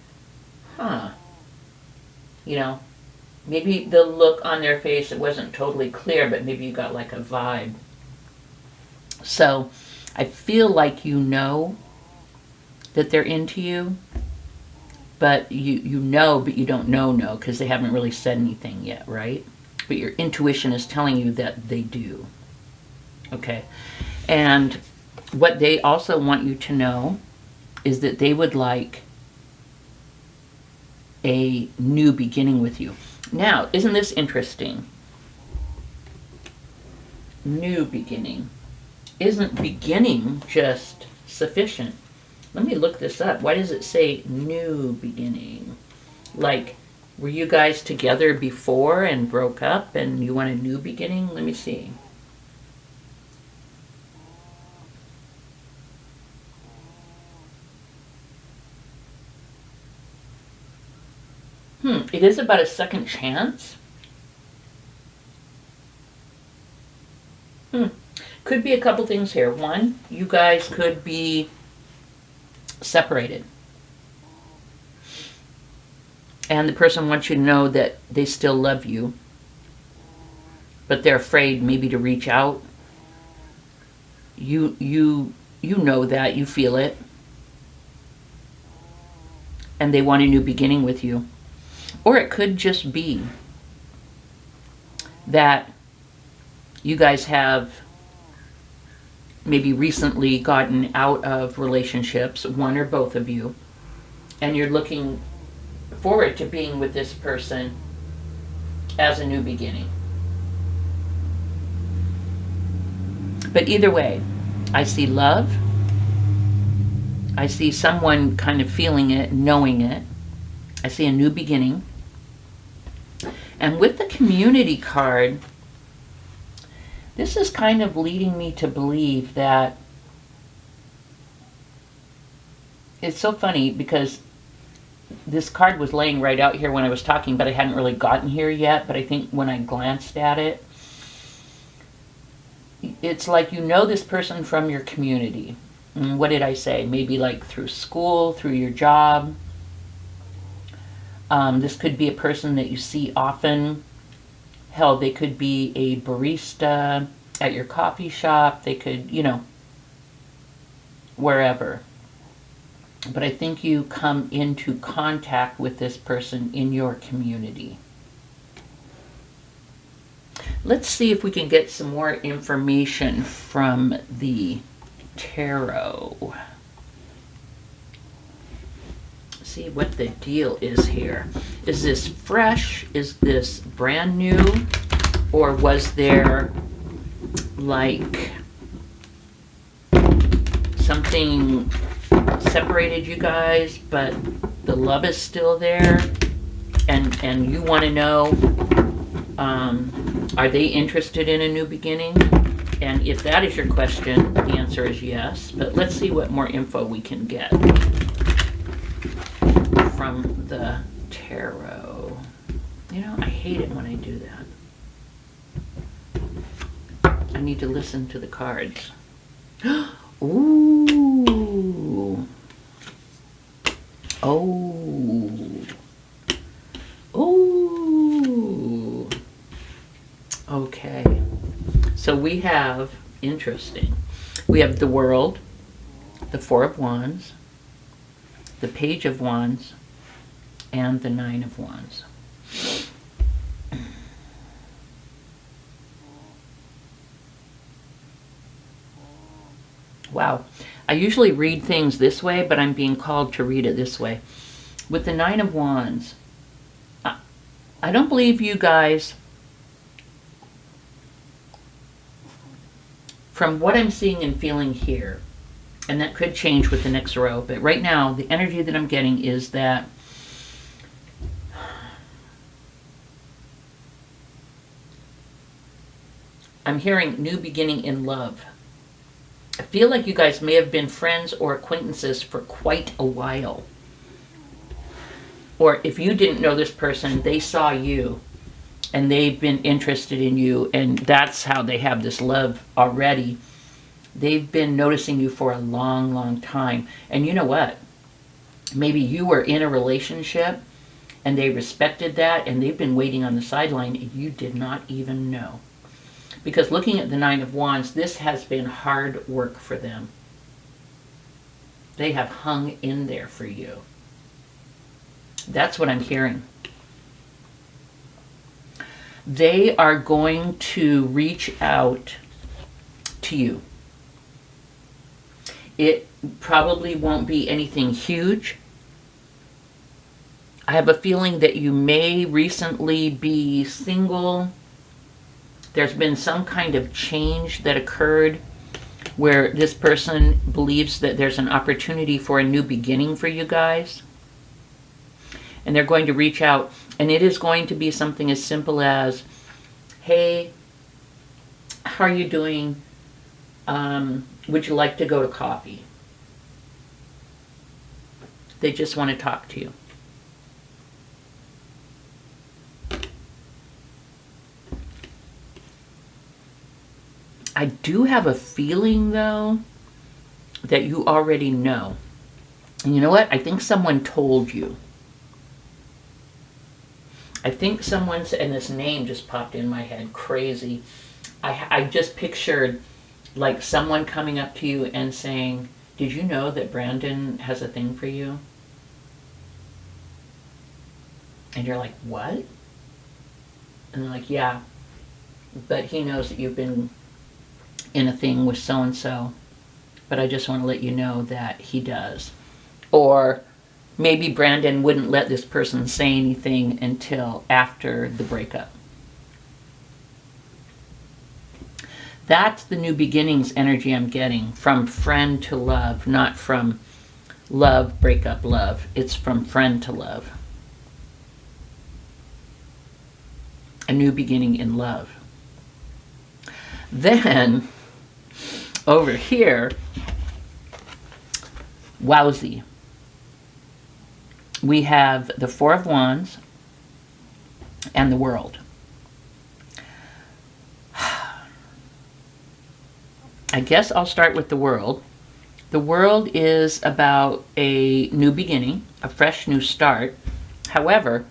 huh. You know, maybe the look on their face, it wasn't totally clear, but maybe you got like a vibe. So I feel like you know that they're into you, but you know, but you don't know because they haven't really said anything yet, right? But your intuition is telling you that they do. Okay. And what they also want you to know is that they would like a new beginning with you. Now, isn't this interesting? New beginning. Isn't beginning just sufficient? Let me look this up. Why does it say new beginning? Like, were you guys together before and broke up and you want a new beginning? Let me see. It is about a second chance. Could be a couple things here. One, you guys could be separated. And the person wants you to know that they still love you, but they're afraid maybe to reach out. You know that, you feel it. And they want a new beginning with you. Or it could just be that you guys have maybe recently gotten out of relationships, one or both of you, and you're looking forward to being with this person as a new beginning. But either way, I see love. I see someone kind of feeling it, knowing it. I see a new beginning. And with the community card, this is kind of leading me to believe that it's so funny because this card was laying right out here when I was talking, but I hadn't really gotten here yet. But I think when I glanced at it, it's like you know this person from your community. And what did I say? Maybe like through school, through your job. This could be a person that you see often. Hell, they could be a barista at your coffee shop. They could, you know, wherever. But I think you come into contact with this person in your community. Let's see if we can get some more information from the tarot. see what the deal is here. Is this fresh? Is this brand new? Or was there like something separated you guys, but the love is still there? And you want to know, are they interested in a new beginning? And if that is your question, the answer is yes. But let's see what more info we can get from the tarot. You know, I hate it when I do that. I need to listen to the cards. Ooh. Oh. Ooh. Okay. So we have, interesting, we have the World, the Four of Wands, the Page of Wands, and the Nine of Wands. Wow. I usually read things this way, but I'm being called to read it this way. With the Nine of Wands, I don't believe you guys, from what I'm seeing and feeling here, and that could change with the next row, but right now, the energy that I'm getting is that I'm hearing new beginning in love. I feel like you guys may have been friends or acquaintances for quite a while. Or if you didn't know this person, they saw you and they've been interested in you, and that's how they have this love already. They've been noticing you for a long, long time. And you know what? Maybe you were in a relationship and they respected that, and they've been waiting on the sideline and you did not even know. Because looking at the Nine of Wands, this has been hard work for them. They have hung in there for you. That's what I'm hearing. They are going to reach out to you. It probably won't be anything huge. I have a feeling that you may recently be single. There's been some kind of change that occurred where this person believes that there's an opportunity for a new beginning for you guys. And they're going to reach out, and it is going to be something as simple as, hey, how are you doing? Would you like to go to coffee? They just want to talk to you. I do have a feeling, though, that you already know. And you know what? I think someone told you. I think someone's, and this name just popped in my head, crazy. I just pictured like someone coming up to you and saying, did you know that Brandon has a thing for you? And you're like, what? And they're like, yeah, but he knows that you've been in a thing with so-and-so, but I just want to let you know that he does. Or maybe Brandon wouldn't let this person say anything until after the breakup. That's the new beginnings energy I'm getting, from friend to love, not from love, breakup, love. It's from friend to love. A new beginning in love. Then, over here, wowsy. We have the Four of Wands and the World. I guess I'll start with the World. The World is about a new beginning, a fresh new start. However,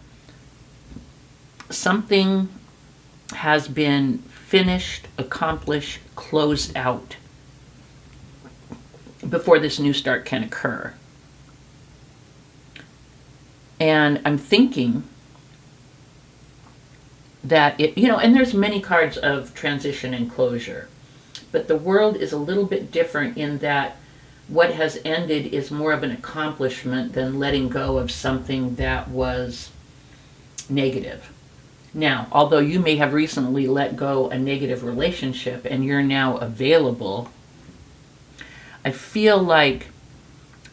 something has been finished, accomplished, closed out before this new start can occur. And I'm thinking that it, you know, and there's many cards of transition and closure, but the World is a little bit different in that what has ended is more of an accomplishment than letting go of something that was negative. Now, although you may have recently let go a negative relationship and you're now available, I feel like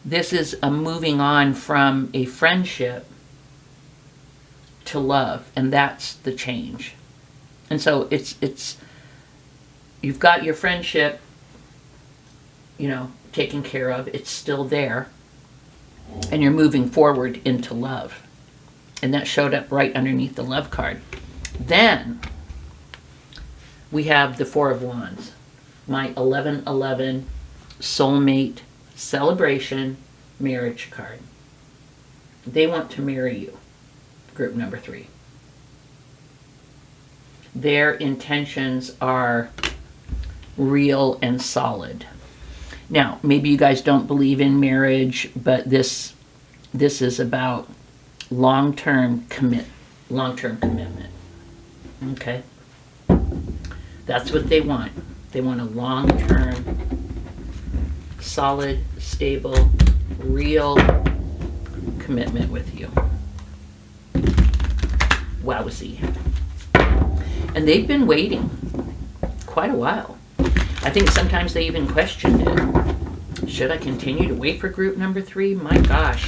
this is a moving on from a friendship to love, and that's the change. And so it's you've got your friendship, taken care of. It's still there, and you're moving forward into love. And that showed up right underneath the love card. Then we have the Four of Wands, my 1111 soulmate celebration marriage card. They want to marry you, group number 3. Their intentions are real and solid. Now, maybe you guys don't believe in marriage, but this is about long-term commitment. Okay? That's what they want. They want a long-term, solid, stable, real commitment with you. Wowzy. And they've been waiting quite a while. I think sometimes they even questioned it. Should I continue to wait for group number 3? My gosh.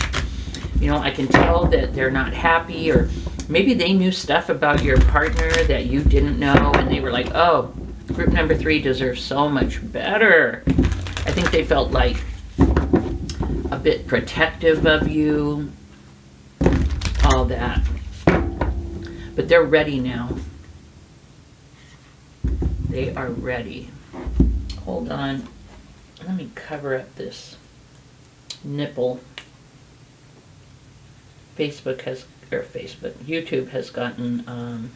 I can tell that they're not happy, or maybe they knew stuff about your partner that you didn't know, and they were like, oh, group number 3 deserves so much better. I think they felt like a bit protective of you, all that. But they're ready now. They are ready. Hold on. Let me cover up this nipple. YouTube has gotten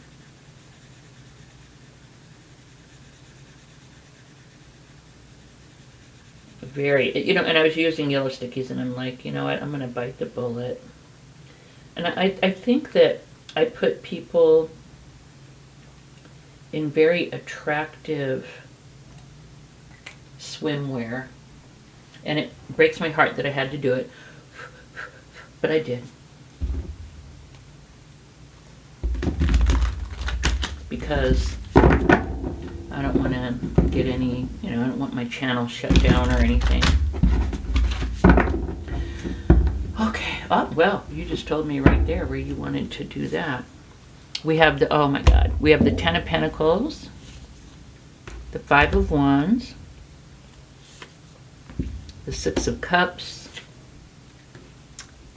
very, and I was using yellow stickies, and I'm like, you know what, I'm going to bite the bullet. And I think that I put people in very attractive swimwear, and it breaks my heart that I had to do it, but I did. Because I don't want to get any, I don't want my channel shut down or anything. Okay, oh, well, you just told me right there where you wanted to do that. We have the, oh my God, we have the 10 of Pentacles, the 5 of Wands, the 6 of Cups,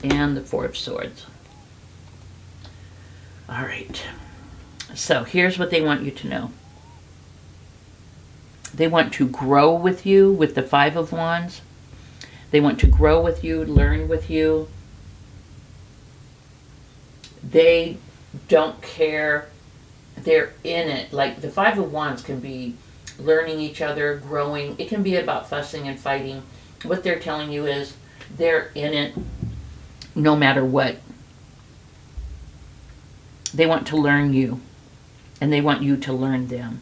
and the 4 of Swords. All right. So here's what they want you to know. They want to grow with you with the 5 of Wands. They want to grow with you, learn with you. They don't care. They're in it. Like the 5 of Wands can be learning each other, growing. It can be about fussing and fighting. What they're telling you is they're in it no matter what. They want to learn you, and they want you to learn them.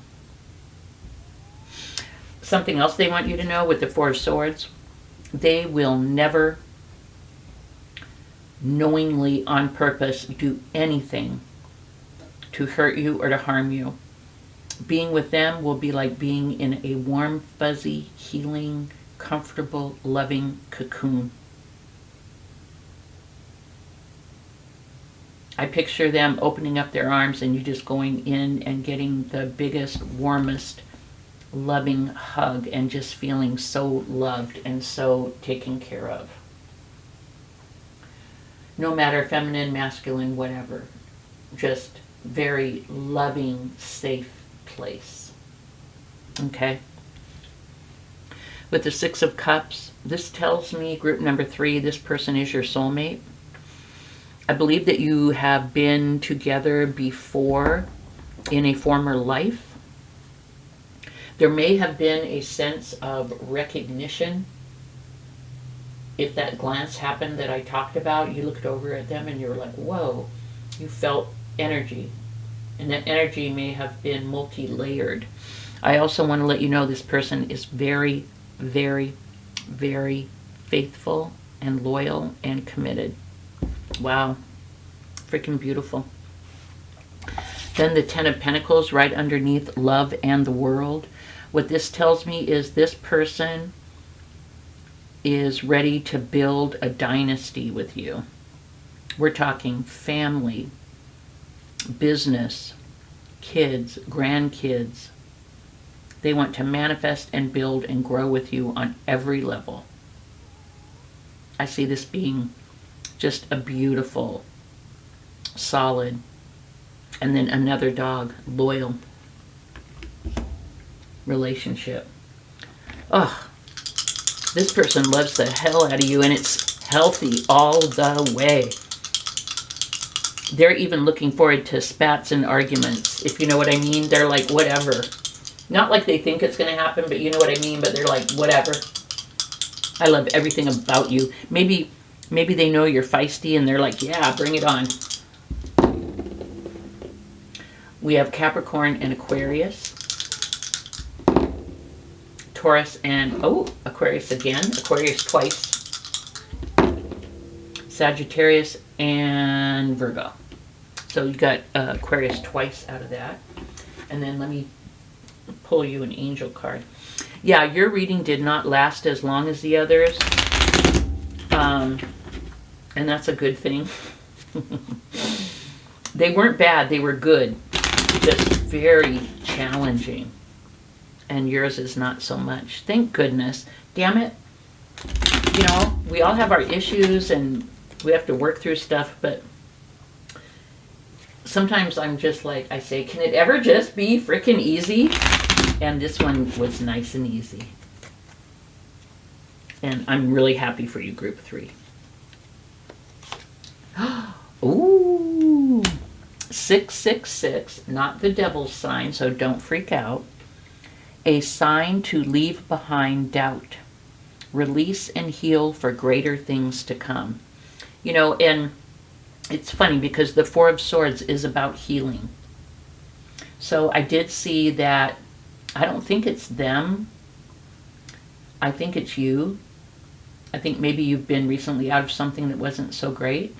Something else they want you to know with the 4 of Swords, they will never knowingly on purpose do anything to hurt you or to harm you. Being with them will be like being in a warm, fuzzy, healing, comfortable, loving cocoon. I picture them opening up their arms and you just going in and getting the biggest, warmest, loving hug and just feeling so loved and so taken care of. No matter feminine, masculine, whatever. Just very loving, safe place. Okay? With the 6 of Cups, this tells me, group number 3, this person is your soulmate. I believe that you have been together before in a former life. There may have been a sense of recognition. If that glance happened that I talked about, you looked over at them and you were like, whoa, you felt energy. And that energy may have been multi-layered. I also want to let you know this person is very, very very faithful and loyal and committed. Wow. Freaking beautiful. Then the Ten of Pentacles right underneath love and the world. What this tells me is this person is ready to build a dynasty with you. We're talking family, business, kids, grandkids. They want to manifest and build and grow with you on every level. I see this being just a beautiful, solid, and then another dog, loyal relationship. Oh, this person loves the hell out of you, and it's healthy all the way. They're even looking forward to spats and arguments, if you know what I mean. They're like, whatever. Not like they think it's going to happen, but you know what I mean. But they're like, whatever. I love everything about you. Maybe they know you're feisty, and they're like, yeah, bring it on. We have Capricorn and Aquarius. Taurus and, oh, Aquarius again. Aquarius twice. Sagittarius and Virgo. So you got Aquarius twice out of that. And then let me pull you an angel card. Yeah, your reading did not last as long as the others. And that's a good thing. They weren't bad, they were good. Just very challenging. And yours is not so much. Thank goodness. Damn it. You know, we all have our issues and we have to work through stuff, but sometimes I'm just like, I say, can it ever just be freaking easy? And this one was nice and easy. And I'm really happy for you, group 3. Ooh. 666, not the devil's sign, so don't freak out. A sign to leave behind doubt. Release and heal for greater things to come. You know, and it's funny because the Four of Swords is about healing. So I did see that. I don't think it's them. I think it's you. I think maybe you've been recently out of something that wasn't so great.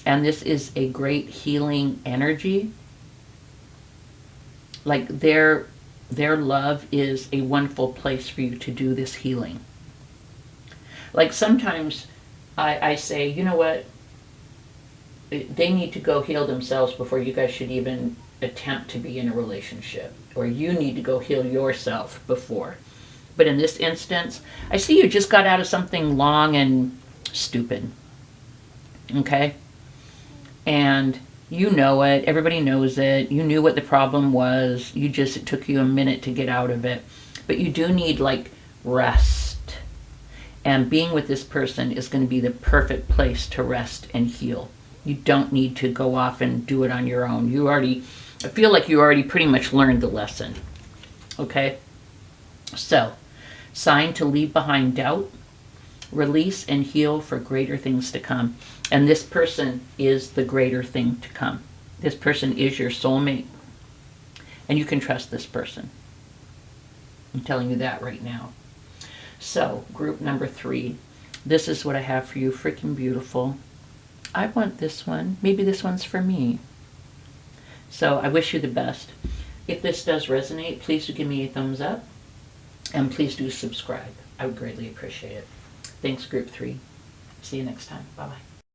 And this is a great healing energy. Like their love is a wonderful place for you to do this healing. Like sometimes I say, you know what? They need to go heal themselves before you guys should even attempt to be in a relationship. Or you need to go heal yourself before. But in this instance, I see you just got out of something long and stupid. Okay? And you know it. Everybody knows it. You knew what the problem was. It took you a minute to get out of it. But you do need, like, rest. And being with this person is going to be the perfect place to rest and heal. You don't need to go off and do it on your own. I feel like you already pretty much learned the lesson. Okay? So, sign to leave behind doubt. Release and heal for greater things to come. And this person is the greater thing to come. This person is your soulmate. And you can trust this person. I'm telling you that right now. So, group number 3. This is what I have for you. Freaking beautiful. I want this one. Maybe this one's for me. So, I wish you the best. If this does resonate, please do give me a thumbs up. And please do subscribe. I would greatly appreciate it. Thanks, group 3. See you next time. Bye-bye.